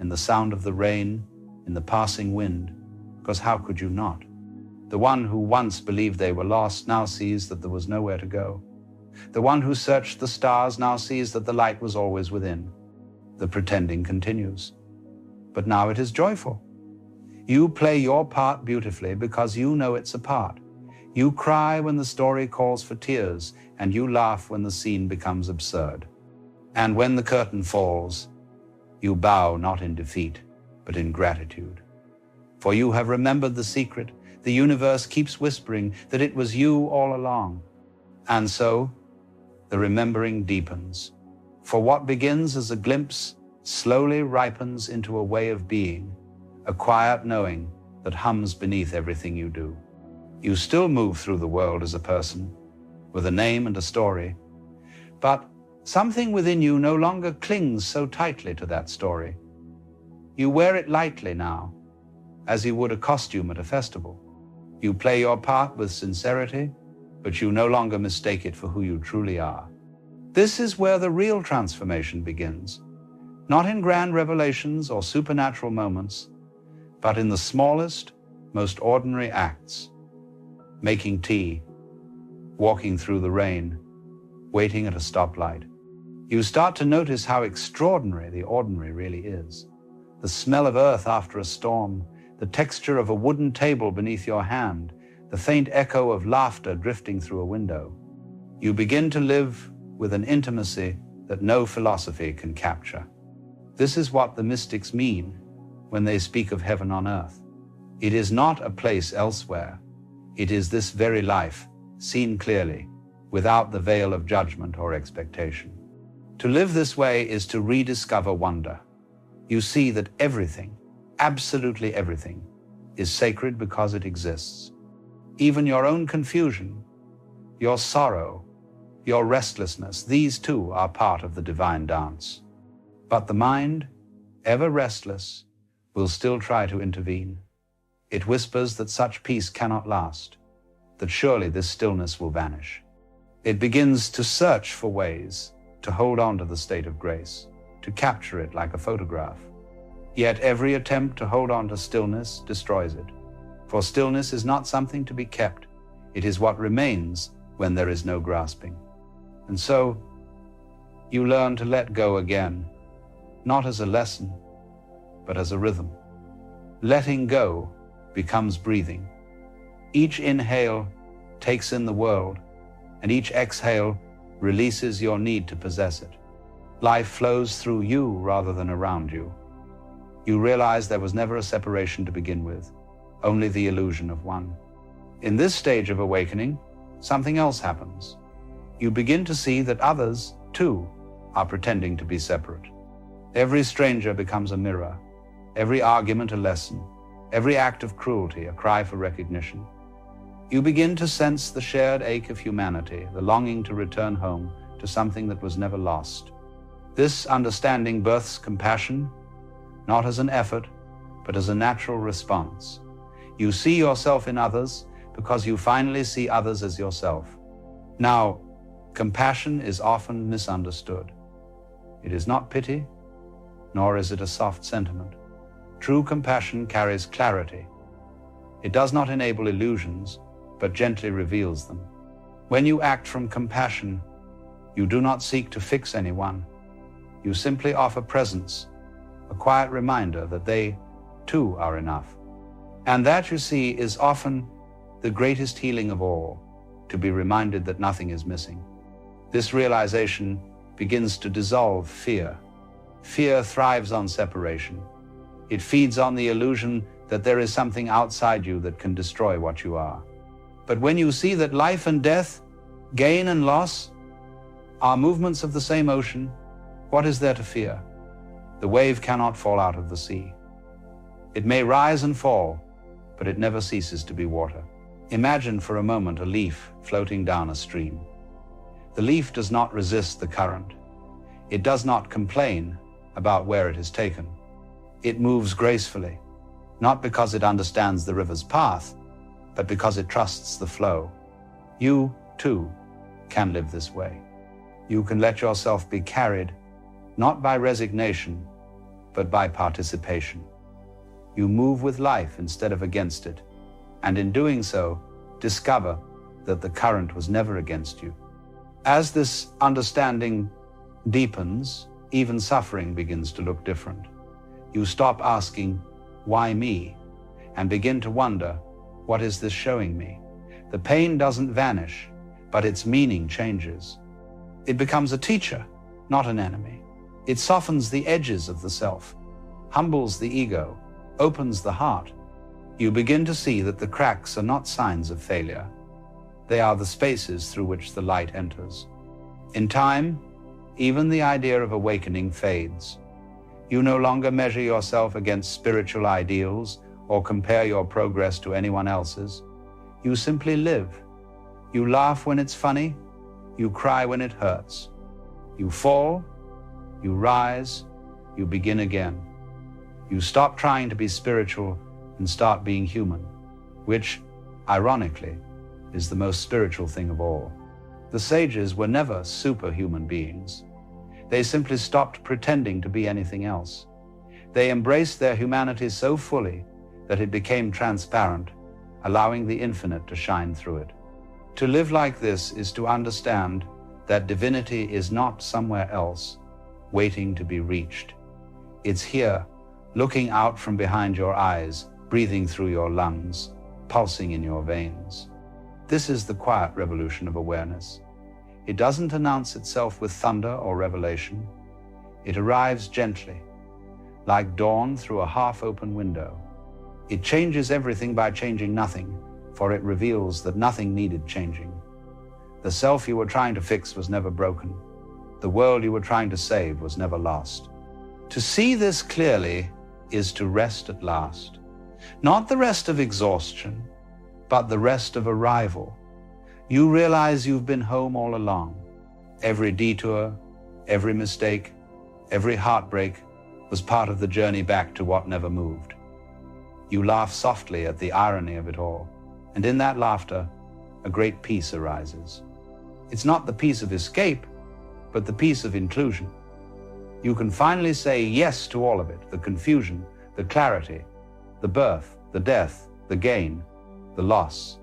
in the sound of the rain, in the passing wind, because how could you not? The one who once believed they were lost now sees that there was nowhere to go. The one who searched the stars now sees that the light was always within. The pretending continues. But now it is joyful. You play your part beautifully because you know it's a part. You cry when the story calls for tears, and you laugh when the scene becomes absurd. And when the curtain falls, you bow not in defeat, but in gratitude. For you have remembered the secret. The universe keeps whispering that it was you all along. And so, the remembering deepens. For what begins as a glimpse slowly ripens into a way of being, a quiet knowing that hums beneath everything you do. You still move through the world as a person, with a name and a story, but something within you no longer clings so tightly to that story. You wear it lightly now, as you would a costume at a festival. You play your part with sincerity, but you no longer mistake it for who you truly are. This is where the real transformation begins, not in grand revelations or supernatural moments, but in the smallest, most ordinary acts. Making tea, walking through the rain, waiting at a stoplight. You start to notice how extraordinary the ordinary really is. The smell of earth after a storm, the texture of a wooden table beneath your hand, the faint echo of laughter drifting through a window. You begin to live with an intimacy that no philosophy can capture. This is what the mystics mean when they speak of heaven on earth. It is not a place elsewhere. It is this very life, seen clearly, without the veil of judgment or expectation. To live this way is to rediscover wonder. You see that everything, absolutely everything, is sacred because it exists. Even your own confusion, your sorrow, your restlessness, these too are part of the divine dance. But the mind, ever restless, will still try to intervene. It whispers that such peace cannot last, that surely this stillness will vanish. It begins to search for ways to hold on to the state of grace, to capture it like a photograph. Yet every attempt to hold on to stillness destroys it. For stillness is not something to be kept. It is what remains when there is no grasping. And so, you learn to let go again, not as a lesson, but as a rhythm. Letting go becomes breathing. Each inhale takes in the world, and each exhale releases your need to possess it. Life flows through you rather than around you. You realize there was never a separation to begin with, only the illusion of one. In this stage of awakening, something else happens. You begin to see that others, too, are pretending to be separate. Every stranger becomes a mirror, every argument a lesson, every act of cruelty a cry for recognition. You begin to sense the shared ache of humanity, the longing to return home to something that was never lost. This understanding births compassion, not as an effort, but as a natural response. You see yourself in others because you finally see others as yourself. Now, compassion is often misunderstood. It is not pity, nor is it a soft sentiment. True compassion carries clarity. It does not enable illusions, but gently reveals them. When you act from compassion, you do not seek to fix anyone. You simply offer presence, a quiet reminder that they, too, are enough. And that, you see, is often the greatest healing of all, to be reminded that nothing is missing. This realization begins to dissolve fear. Fear thrives on separation. It feeds on the illusion that there is something outside you that can destroy what you are. But when you see that life and death, gain and loss, are movements of the same ocean, what is there to fear? The wave cannot fall out of the sea. It may rise and fall, but it never ceases to be water. Imagine for a moment a leaf floating down a stream. The leaf does not resist the current. It does not complain about where it is taken. It moves gracefully, not because it understands the river's path, but because it trusts the flow. You, too, can live this way. You can let yourself be carried, not by resignation, but by participation. You move with life instead of against it, and in doing so, discover that the current was never against you. As this understanding deepens, even suffering begins to look different. You stop asking, "Why me?" and begin to wonder, "What is this showing me?" The pain doesn't vanish, but its meaning changes. It becomes a teacher, not an enemy. It softens the edges of the self, humbles the ego, opens the heart. You begin to see that the cracks are not signs of failure. They are the spaces through which the light enters. In time, even the idea of awakening fades. You no longer measure yourself against spiritual ideals or compare your progress to anyone else's. You simply live. You laugh when it's funny. You cry when it hurts. You fall. You rise. You begin again. You stop trying to be spiritual and start being human, which, ironically, is the most spiritual thing of all. The sages were never superhuman beings. They simply stopped pretending to be anything else. They embraced their humanity so fully that it became transparent, allowing the infinite to shine through it. To live like this is to understand that divinity is not somewhere else, waiting to be reached. It's here, looking out from behind your eyes, breathing through your lungs, pulsing in your veins. This is the quiet revolution of awareness. It doesn't announce itself with thunder or revelation. It arrives gently, like dawn through a half-open window. It changes everything by changing nothing, for it reveals that nothing needed changing. The self you were trying to fix was never broken. The world you were trying to save was never lost. To see this clearly is to rest at last. Not the rest of exhaustion, but the rest of arrival. You realize you've been home all along. Every detour, every mistake, every heartbreak was part of the journey back to what never moved. You laugh softly at the irony of it all, and in that laughter, a great peace arises. It's not the peace of escape, but the peace of inclusion. You can finally say yes to all of it, the confusion, the clarity, the birth, the death, the gain, the loss.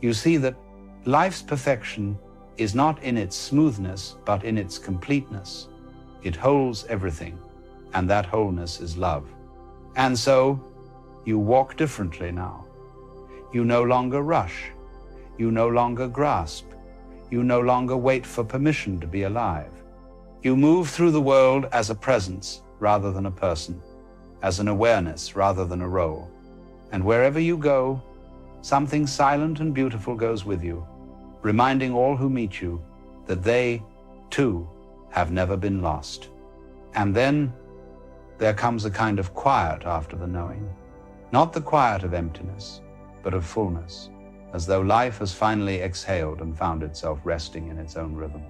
You see that life's perfection is not in its smoothness, but in its completeness. It holds everything, and that wholeness is love. And so, you walk differently now. You no longer rush. You no longer grasp. You no longer wait for permission to be alive. You move through the world as a presence rather than a person, as an awareness rather than a role. And wherever you go, something silent and beautiful goes with you, reminding all who meet you that they, too, have never been lost. And then there comes a kind of quiet after the knowing, not the quiet of emptiness, but of fullness, as though life has finally exhaled and found itself resting in its own rhythm.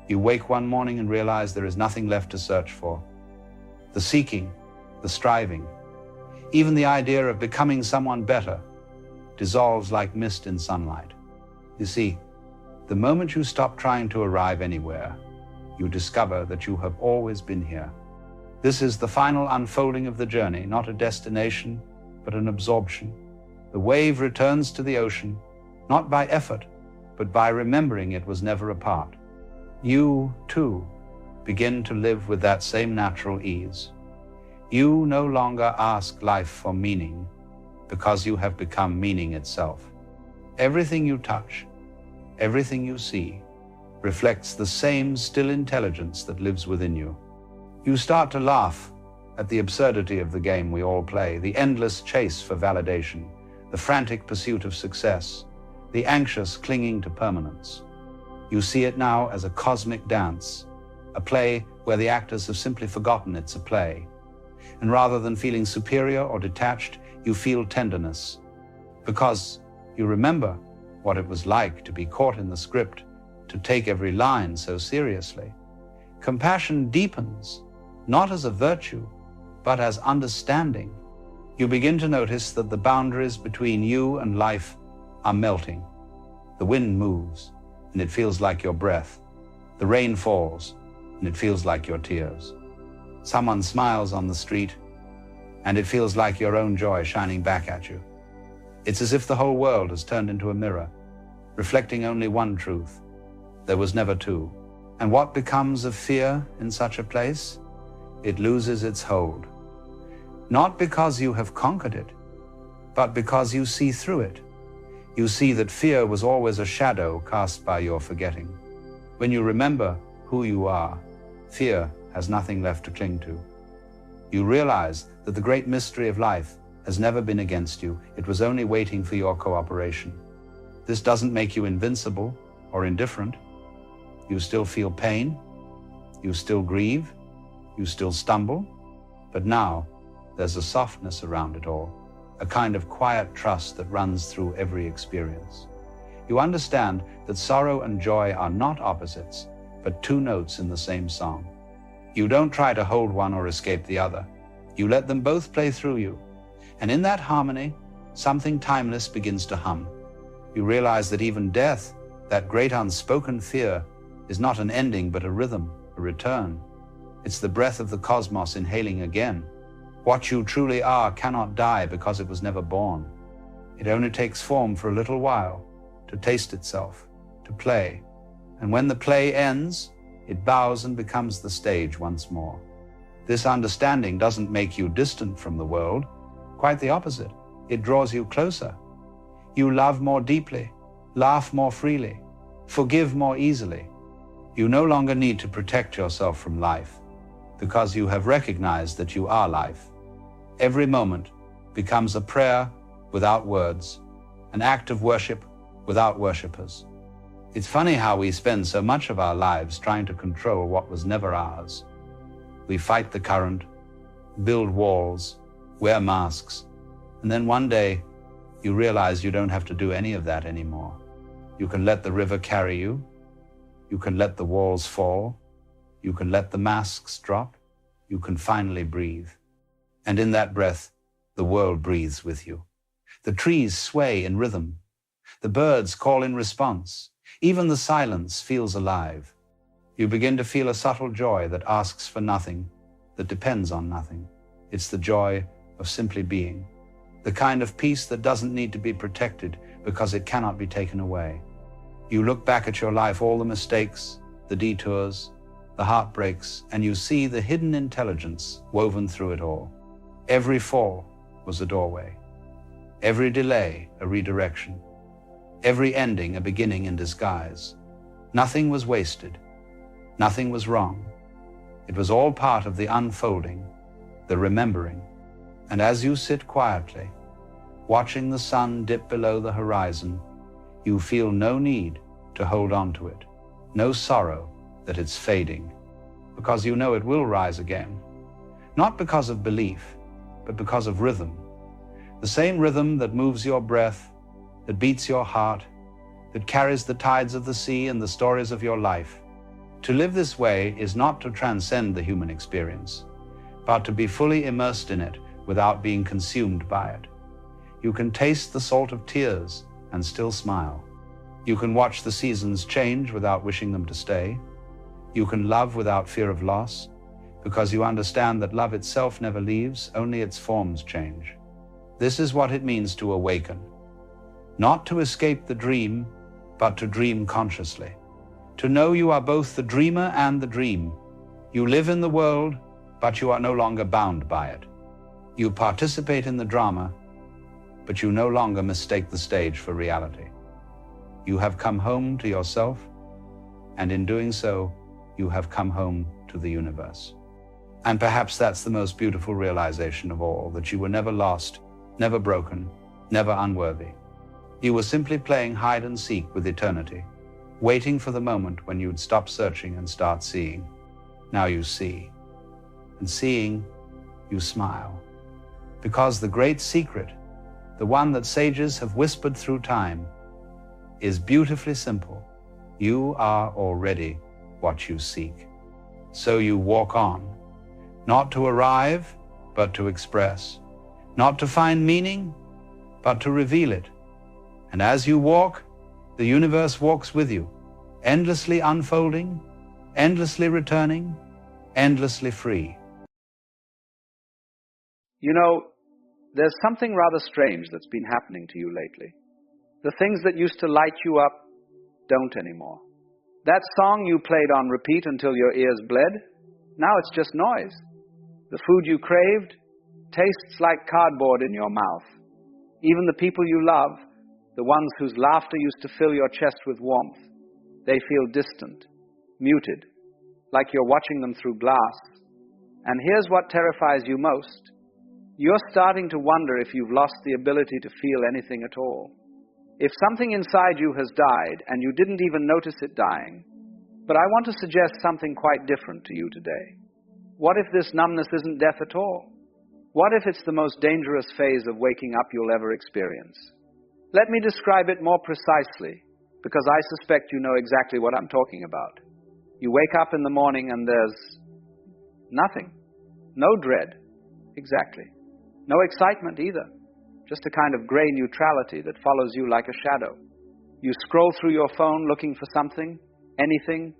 You wake one morning and realize there is nothing left to search for. The seeking, the striving, even the idea of becoming someone better dissolves like mist in sunlight. You see, the moment you stop trying to arrive anywhere, you discover that you have always been here. This is the final unfolding of the journey, not a destination, but an absorption. The wave returns to the ocean, not by effort, but by remembering it was never apart. You, too, begin to live with that same natural ease. You no longer ask life for meaning, because you have become meaning itself. Everything you touch, everything you see, reflects the same still intelligence that lives within you. You start to laugh at the absurdity of the game we all play, the endless chase for validation, the frantic pursuit of success, the anxious clinging to permanence. You see it now as a cosmic dance, a play where the actors have simply forgotten it's a play. And rather than feeling superior or detached, you feel tenderness, because you remember what it was like to be caught in the script, to take every line so seriously. Compassion deepens, not as a virtue, but as understanding. You begin to notice that the boundaries between you and life are melting. The wind moves, and it feels like your breath. The rain falls, and it feels like your tears. Someone smiles on the street, and it feels like your own joy shining back at you. It's as if the whole world has turned into a mirror, reflecting only one truth. There was never two. And what becomes of fear in such a place? It loses its hold. Not because you have conquered it, but because you see through it. You see that fear was always a shadow cast by your forgetting. When you remember who you are, fear has nothing left to cling to. You realize that the great mystery of life has never been against you. It was only waiting for your cooperation. This doesn't make you invincible or indifferent. You still feel pain. You still grieve. You still stumble. But now there's a softness around it all, a kind of quiet trust that runs through every experience. You understand that sorrow and joy are not opposites, but two notes in the same song. You don't try to hold one or escape the other. You let them both play through you. And in that harmony, something timeless begins to hum. You realize that even death, that great unspoken fear, is not an ending but a rhythm, a return. It's the breath of the cosmos inhaling again. What you truly are cannot die because it was never born. It only takes form for a little while, to taste itself, to play. And when the play ends, it bows and becomes the stage once more. This understanding doesn't make you distant from the world. Quite the opposite. It draws you closer. You love more deeply, laugh more freely, forgive more easily. You no longer need to protect yourself from life, because you have recognized that you are life. Every moment becomes a prayer without words, an act of worship without worshippers. It's funny how we spend so much of our lives trying to control what was never ours. We fight the current, build walls, wear masks, and then one day you realize you don't have to do any of that anymore. You can let the river carry you. You can let the walls fall. You can let the masks drop. You can finally breathe. And in that breath, the world breathes with you. The trees sway in rhythm. The birds call in response. Even the silence feels alive. You begin to feel a subtle joy that asks for nothing, that depends on nothing. It's the joy of simply being. The kind of peace that doesn't need to be protected because it cannot be taken away. You look back at your life, all the mistakes, the detours, the heartbreaks, and you see the hidden intelligence woven through it all. Every fall was a doorway. every delay a redirection, every ending a beginning in disguise. Nothing was wasted. Nothing was wrong. It was all part of the unfolding, the remembering. And as you sit quietly, watching the sun dip below the horizon, you feel no need to hold on to it, no sorrow that it's fading, because you know it will rise again. Not because of belief, but because of rhythm. The same rhythm that moves your breath, that beats your heart, that carries the tides of the sea and the stories of your life. To live this way is not to transcend the human experience, but to be fully immersed in it without being consumed by it. You can taste the salt of tears and still smile. You can watch the seasons change without wishing them to stay. You can love without fear of loss, because you understand that love itself never leaves, only its forms change. This is what it means to awaken. Not to escape the dream, but to dream consciously. To know you are both the dreamer and the dream. You live in the world, but you are no longer bound by it. You participate in the drama, but you no longer mistake the stage for reality. You have come home to yourself, and in doing so, you have come home to the universe. And perhaps that's the most beautiful realization of all, that you were never lost, never broken, never unworthy. You were simply playing hide and seek with eternity, waiting for the moment when you'd stop searching and start seeing. Now you see. And seeing, you smile. Because the great secret, the one that sages have whispered through time, is beautifully simple. You are already what you seek. So you walk on, not to arrive, but to express, not to find meaning, but to reveal it. And as you walk, the universe walks with you, endlessly unfolding, endlessly returning, endlessly free.
You know, there's something rather strange that's been happening to you lately. The things that used to light you up don't anymore. That song you played on repeat until your ears bled, now it's just noise. The food you craved tastes like cardboard in your mouth. Even the people you love, the ones whose laughter used to fill your chest with warmth, they feel distant, muted, like you're watching them through glass. And here's what terrifies you most. You're starting to wonder if you've lost the ability to feel anything at all. If something inside you has died and you didn't even notice it dying. But I want to suggest something quite different to you today. What if this numbness isn't death at all? What if it's the most dangerous phase of waking up you'll ever experience? Let me describe it more precisely, because I suspect you know exactly what I'm talking about. You wake up in the morning and there's nothing. No dread. Exactly. No excitement either. Just a kind of gray neutrality that follows you like a shadow. You scroll through your phone looking for something, anything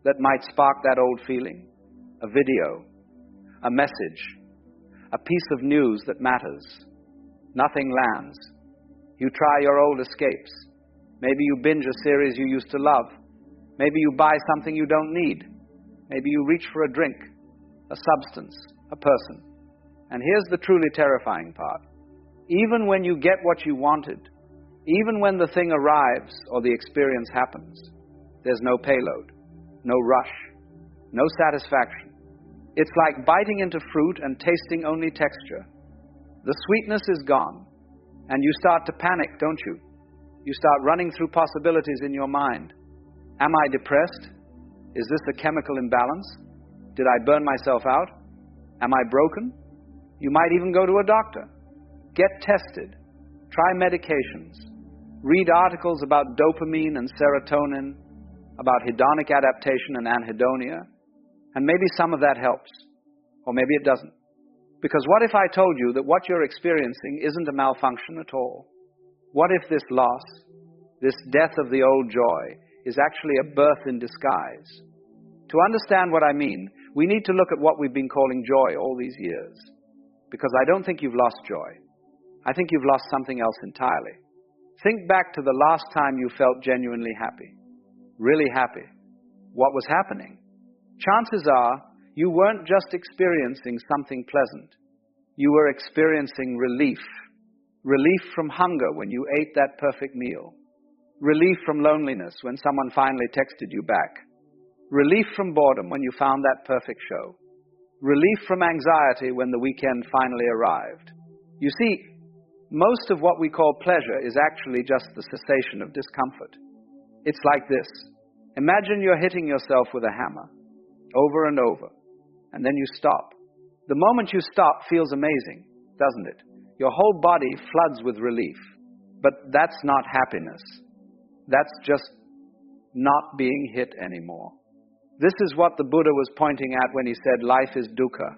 that might spark that old feeling. A video, a message, a piece of news that matters. Nothing lands. You try your old escapes. Maybe you binge a series you used to love. Maybe you buy something you don't need. Maybe you reach for a drink, a substance, a person. And here's the truly terrifying part. Even when you get what you wanted, even when the thing arrives or the experience happens, there's no payload, no rush, no satisfaction. It's like biting into fruit and tasting only texture. The sweetness is gone, and you start to panic, don't you? You start running through possibilities in your mind. Am I depressed? Is this a chemical imbalance? Did I burn myself out? Am I broken? You might even go to a doctor. Get tested. Try medications. Read articles about dopamine and serotonin, about hedonic adaptation and anhedonia, and maybe some of that helps. Or maybe it doesn't. Because what if I told you that what you're experiencing isn't a malfunction at all? What if this loss, this death of the old joy, is actually a birth in disguise? To understand what I mean, we need to look at what we've been calling joy all these years. Because I don't think you've lost joy. I think you've lost something else entirely. Think back to the last time you felt genuinely happy. Really happy. What was happening? Chances are you weren't just experiencing something pleasant. You were experiencing relief, Relief from hunger when you ate that perfect meal. Relief from loneliness when someone finally texted you back. Relief from boredom when you found that perfect show. Relief from anxiety when the weekend finally arrived. You see, most of what we call pleasure is actually just the cessation of discomfort. It's like this. Imagine you're hitting yourself with a hammer, over and over, and then you stop. The moment you stop feels amazing, doesn't it? Your whole body floods with relief. But that's not happiness. That's just not being hit anymore. This is what the Buddha was pointing at when he said life is dukkha,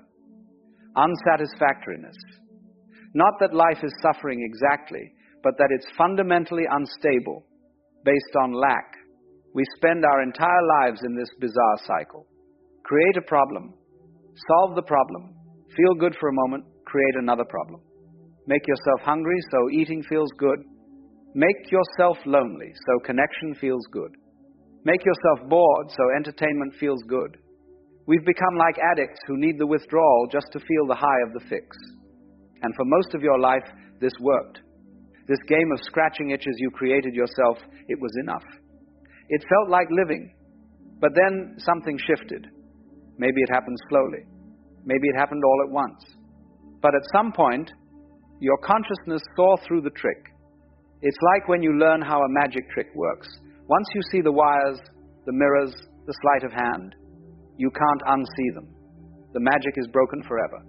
unsatisfactoriness. Not that life is suffering exactly, but that it's fundamentally unstable, based on lack. We spend our entire lives in this bizarre cycle. Create a problem, solve the problem, feel good for a moment, create another problem. Make yourself hungry so eating feels good. Make yourself lonely so connection feels good. Make yourself bored so entertainment feels good. We've become like addicts who need the withdrawal just to feel the high of the fix. And for most of your life, this worked. This game of scratching itches you created yourself, it was enough. It felt like living. But then something shifted. Maybe it happened slowly. Maybe it happened all at once. But at some point, your consciousness saw through the trick. It's like when you learn how a magic trick works. Once you see the wires, the mirrors, the sleight of hand, you can't unsee them. The magic is broken forever.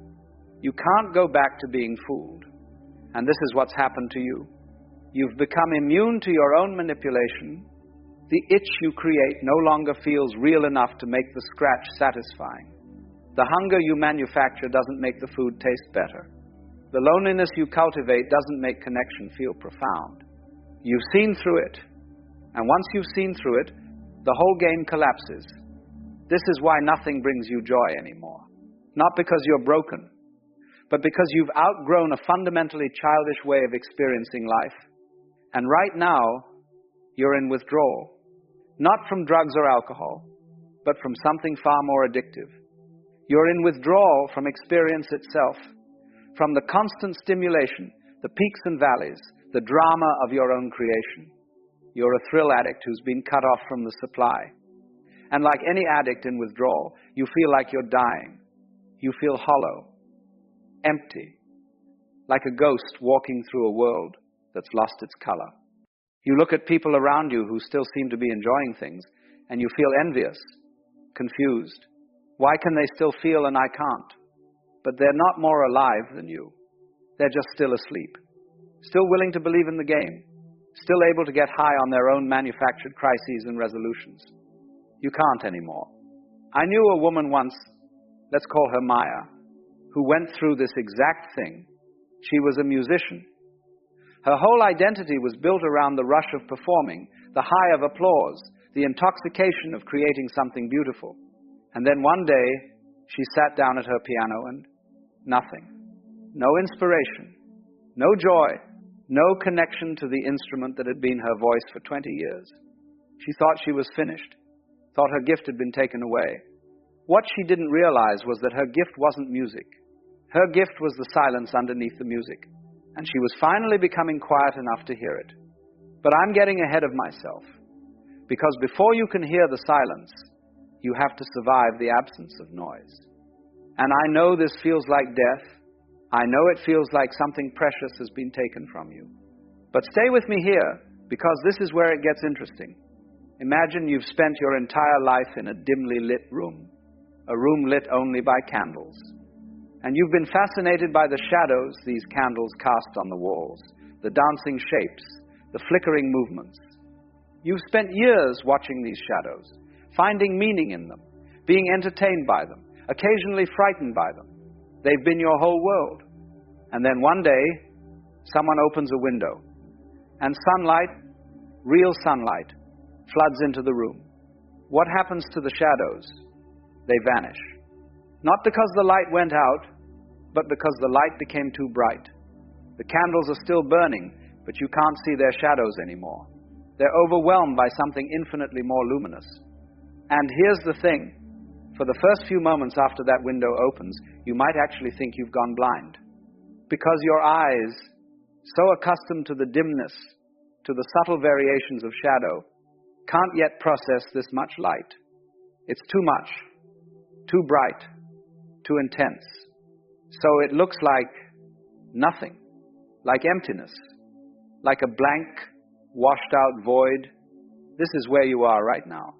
You can't go back to being fooled. And this is what's happened to you. You've become immune to your own manipulation. The itch you create no longer feels real enough to make the scratch satisfying. The hunger you manufacture doesn't make the food taste better. The loneliness you cultivate doesn't make connection feel profound. You've seen through it. And once you've seen through it, the whole game collapses. This is why nothing brings you joy anymore. Not because you're broken, but because you've outgrown a fundamentally childish way of experiencing life. And right now, you're in withdrawal. Not from drugs or alcohol, but from something far more addictive. You're in withdrawal from experience itself, from the constant stimulation, the peaks and valleys, the drama of your own creation. You're a thrill addict who's been cut off from the supply. And like any addict in withdrawal, you feel like you're dying. You feel hollow, empty, like a ghost walking through a world that's lost its color. You look at people around you who still seem to be enjoying things, and you feel envious, confused. Why can they still feel and I can't? But they're not more alive than you. They're just still asleep, still willing to believe in the game, still able to get high on their own manufactured crises and resolutions. You can't anymore. I knew a woman once, let's call her Maya, who went through this exact thing. She was a musician. Her whole identity was built around the rush of performing, the high of applause, the intoxication of creating something beautiful. And then one day, she sat down at her piano and nothing. No inspiration, no joy, no connection to the instrument that had been her voice for 20 years. She thought she was finished, thought her gift had been taken away. What she didn't realize was that her gift wasn't music. Her gift was the silence underneath the music, and she was finally becoming quiet enough to hear it. But I'm getting ahead of myself, because before you can hear the silence, you have to survive the absence of noise. And I know this feels like death. I know it feels like something precious has been taken from you. But stay with me here, because this is where it gets interesting. Imagine you've spent your entire life in a dimly lit room, a room lit only by candles. And you've been fascinated by the shadows these candles cast on the walls, the dancing shapes, the flickering movements. You've spent years watching these shadows, finding meaning in them, being entertained by them, occasionally frightened by them. They've been your whole world. And then one day, someone opens a window, and sunlight, real sunlight, floods into the room. What happens to the shadows? They vanish. Not because the light went out, but because the light became too bright. The candles are still burning, but you can't see their shadows anymore. They're overwhelmed by something infinitely more luminous. And here's the thing. For the first few moments after that window opens, you might actually think you've gone blind. Because your eyes so accustomed to the dimness, to the subtle variations of shadow, can't yet process this much light. It's too much, too bright, too intense. So it looks like nothing, like emptiness, like a blank, washed out void. This is where you are right now.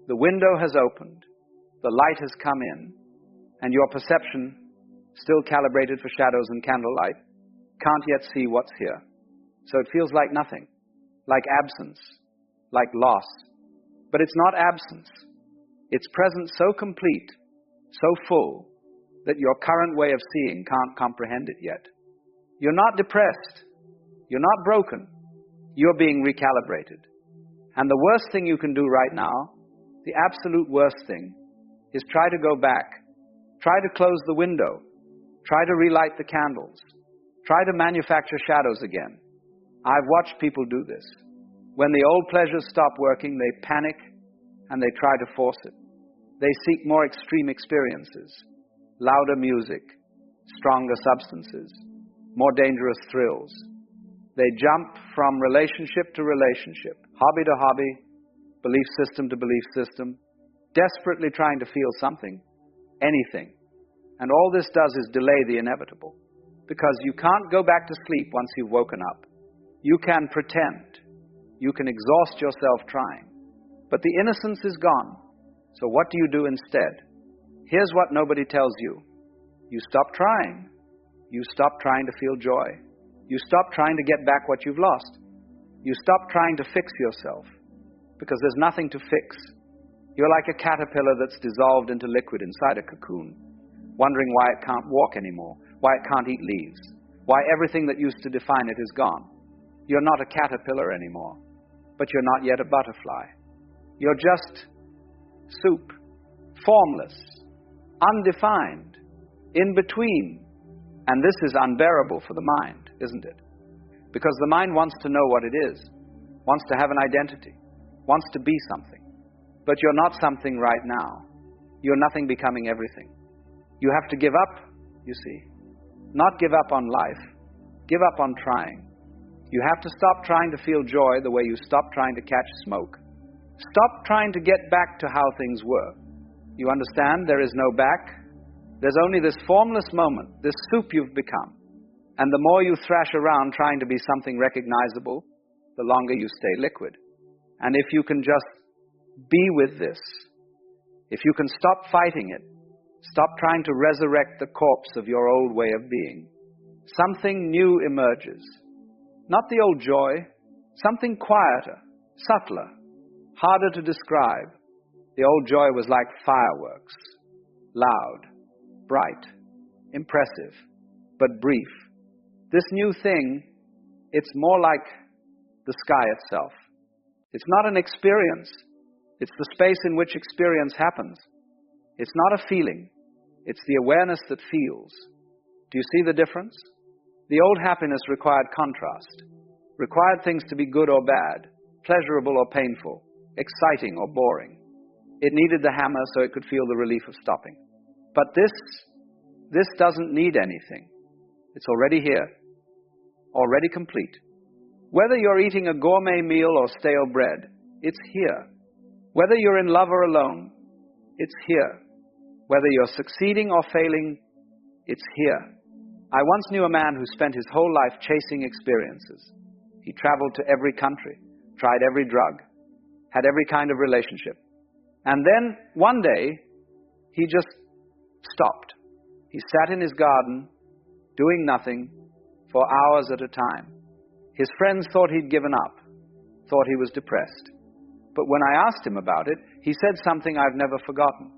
The window has opened, the light has come in, and your perception, still calibrated for shadows and candlelight, can't yet see what's here. So it feels like nothing, like absence, like loss. But it's not absence. It's presence so complete, so full, that your current way of seeing can't comprehend it yet. You're not depressed. You're not broken. You're being recalibrated. And the worst thing you can do right now, the absolute worst thing, is try to go back. Try to close the window. Try to relight the candles. Try to manufacture shadows again. I've watched people do this. When the old pleasures stop working, they panic and they try to force it. They seek more extreme experiences, louder music, stronger substances, more dangerous thrills. They jump from relationship to relationship, hobby to hobby, belief system to belief system, desperately trying to feel something, anything. And all this does is delay the inevitable, because you can't go back to sleep once you've woken up. You can pretend. You can exhaust yourself trying. But the innocence is gone. So what do you do instead? Here's what nobody tells you. You stop trying. You stop trying to feel joy. You stop trying to get back what you've lost. You stop trying to fix yourself, because there's nothing to fix. You're like a caterpillar that's dissolved into liquid inside a cocoon, wondering why it can't walk anymore, why it can't eat leaves, why everything that used to define it is gone. You're not a caterpillar anymore, but you're not yet a butterfly. You're just soup, formless, undefined, in between. And this is unbearable for the mind, isn't it? Because the mind wants to know what it is, wants to have an identity, wants to be something. But you're not something right now. You're nothing becoming everything. You have to give up, you see. Not give up on life. Give up on trying. You have to stop trying to feel joy the way you stopped trying to catch smoke. Stop trying to get back to how things were. You understand? There is no back. There's only this formless moment, this soup you've become. And the more you thrash around trying to be something recognizable, the longer you stay liquid. And if you can just be with this, if you can stop fighting it, stop trying to resurrect the corpse of your old way of being, something new emerges. Not the old joy, something quieter, subtler, harder to describe. The old joy was like fireworks, loud, bright, impressive, but brief. This new thing, it's more like the sky itself. It's not an experience. It's the space in which experience happens. It's not a feeling. It's the awareness that feels. Do you see the difference? The old happiness required contrast, required things to be good or bad, pleasurable or painful, exciting or boring. It needed the hammer so it could feel the relief of stopping. But this doesn't need anything. It's already here, already complete. Whether you're eating a gourmet meal or stale bread, it's here. Whether you're in love or alone, it's here. Whether you're succeeding or failing, it's here. I once knew a man who spent his whole life chasing experiences. He traveled to every country, tried every drug, had every kind of relationship. And then, one day, he just stopped. He sat in his garden, doing nothing, for hours at a time. His friends thought he'd given up, thought he was depressed. But when I asked him about it, he said something I've never forgotten.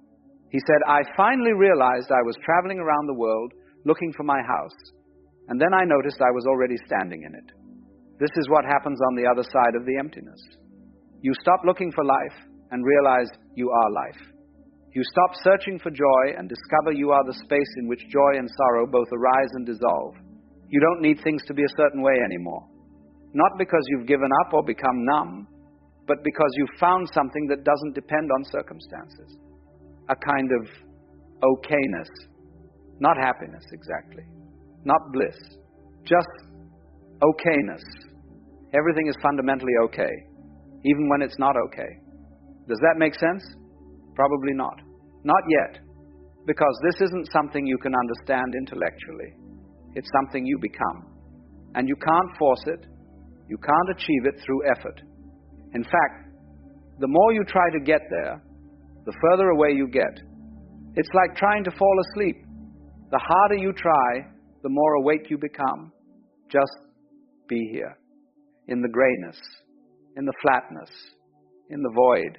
He said, I finally realized I was traveling around the world looking for my house, and then I noticed I was already standing in it. This is what happens on the other side of the emptiness. You stop looking for life and realize you are life. You stop searching for joy and discover you are the space in which joy and sorrow both arise and dissolve. You don't need things to be a certain way anymore. Not because you've given up or become numb, but because you've found something that doesn't depend on circumstances. A kind of okayness. Not happiness, exactly. Not bliss. Just okayness. Everything is fundamentally okay, even when it's not okay. Does that make sense? Probably not. Not yet. Because this isn't something you can understand intellectually. It's something you become. And you can't force it. You can't achieve it through effort. In fact, the more you try to get there, the further away you get. It's like trying to fall asleep. The harder you try, the more awake you become. Just be here. In the grayness, in the flatness, in the void.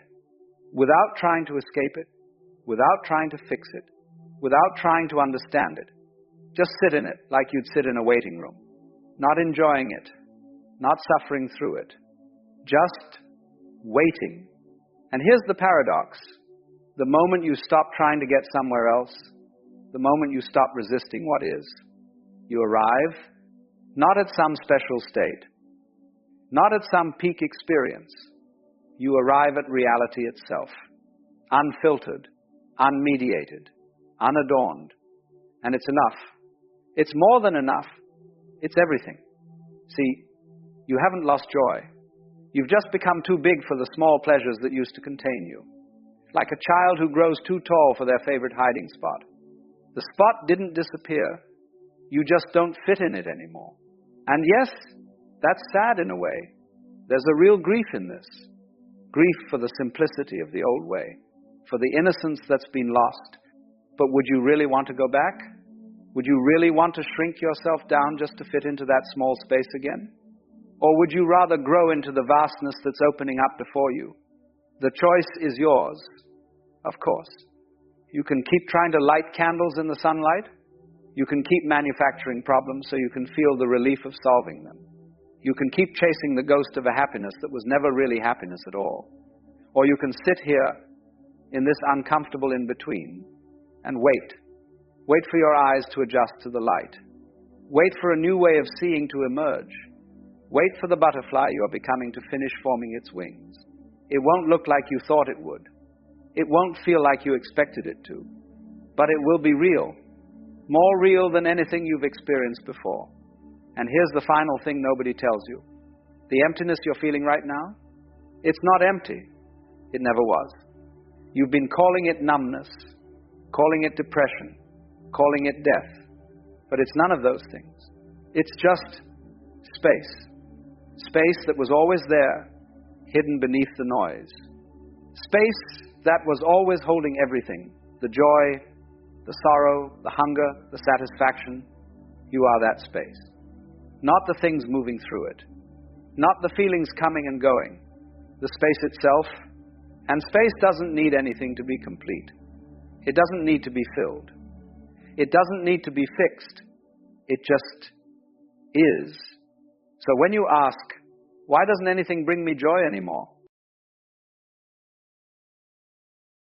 Without trying to escape it, without trying to fix it, without trying to understand it. Just sit in it like you'd sit in a waiting room. Not enjoying it, not suffering through it. Just waiting. And here's the paradox. The moment you stop trying to get somewhere else, the moment you stop resisting what is, you arrive not at some special state, not at some peak experience. You arrive at reality itself, unfiltered, unmediated, unadorned. And it's enough. It's more than enough. It's everything. See, you haven't lost joy. You've just become too big for the small pleasures that used to contain you. Like a child who grows too tall for their favorite hiding spot. The spot didn't disappear. You just don't fit in it anymore. And yes, that's sad in a way. There's a real grief in this. Grief for the simplicity of the old way, for the innocence that's been lost. But would you really want to go back? Would you really want to shrink yourself down just to fit into that small space again? Or would you rather grow into the vastness that's opening up before you? The choice is yours, of course. You can keep trying to light candles in the sunlight. You can keep manufacturing problems so you can feel the relief of solving them. You can keep chasing the ghost of a happiness that was never really happiness at all. Or you can sit here in this uncomfortable in-between and wait. Wait for your eyes to adjust to the light. Wait for a new way of seeing to emerge. Wait for the butterfly you're becoming to finish forming its wings. It won't look like you thought it would. It won't feel like you expected it to. But it will be real. More real than anything you've experienced before. And here's the final thing nobody tells you. The emptiness you're feeling right now, it's not empty. It never was. You've been calling it numbness, calling it depression, calling it death. But it's none of those things. It's just space. Space that was always there, hidden beneath the noise. Space that was always holding everything. The joy, the sorrow, the hunger, the satisfaction. You are that space. Not the things moving through it. Not the feelings coming and going. The space itself. And space doesn't need anything to be complete. It doesn't need to be filled. It doesn't need to be fixed. It just is. So when you ask, why doesn't anything bring me joy anymore?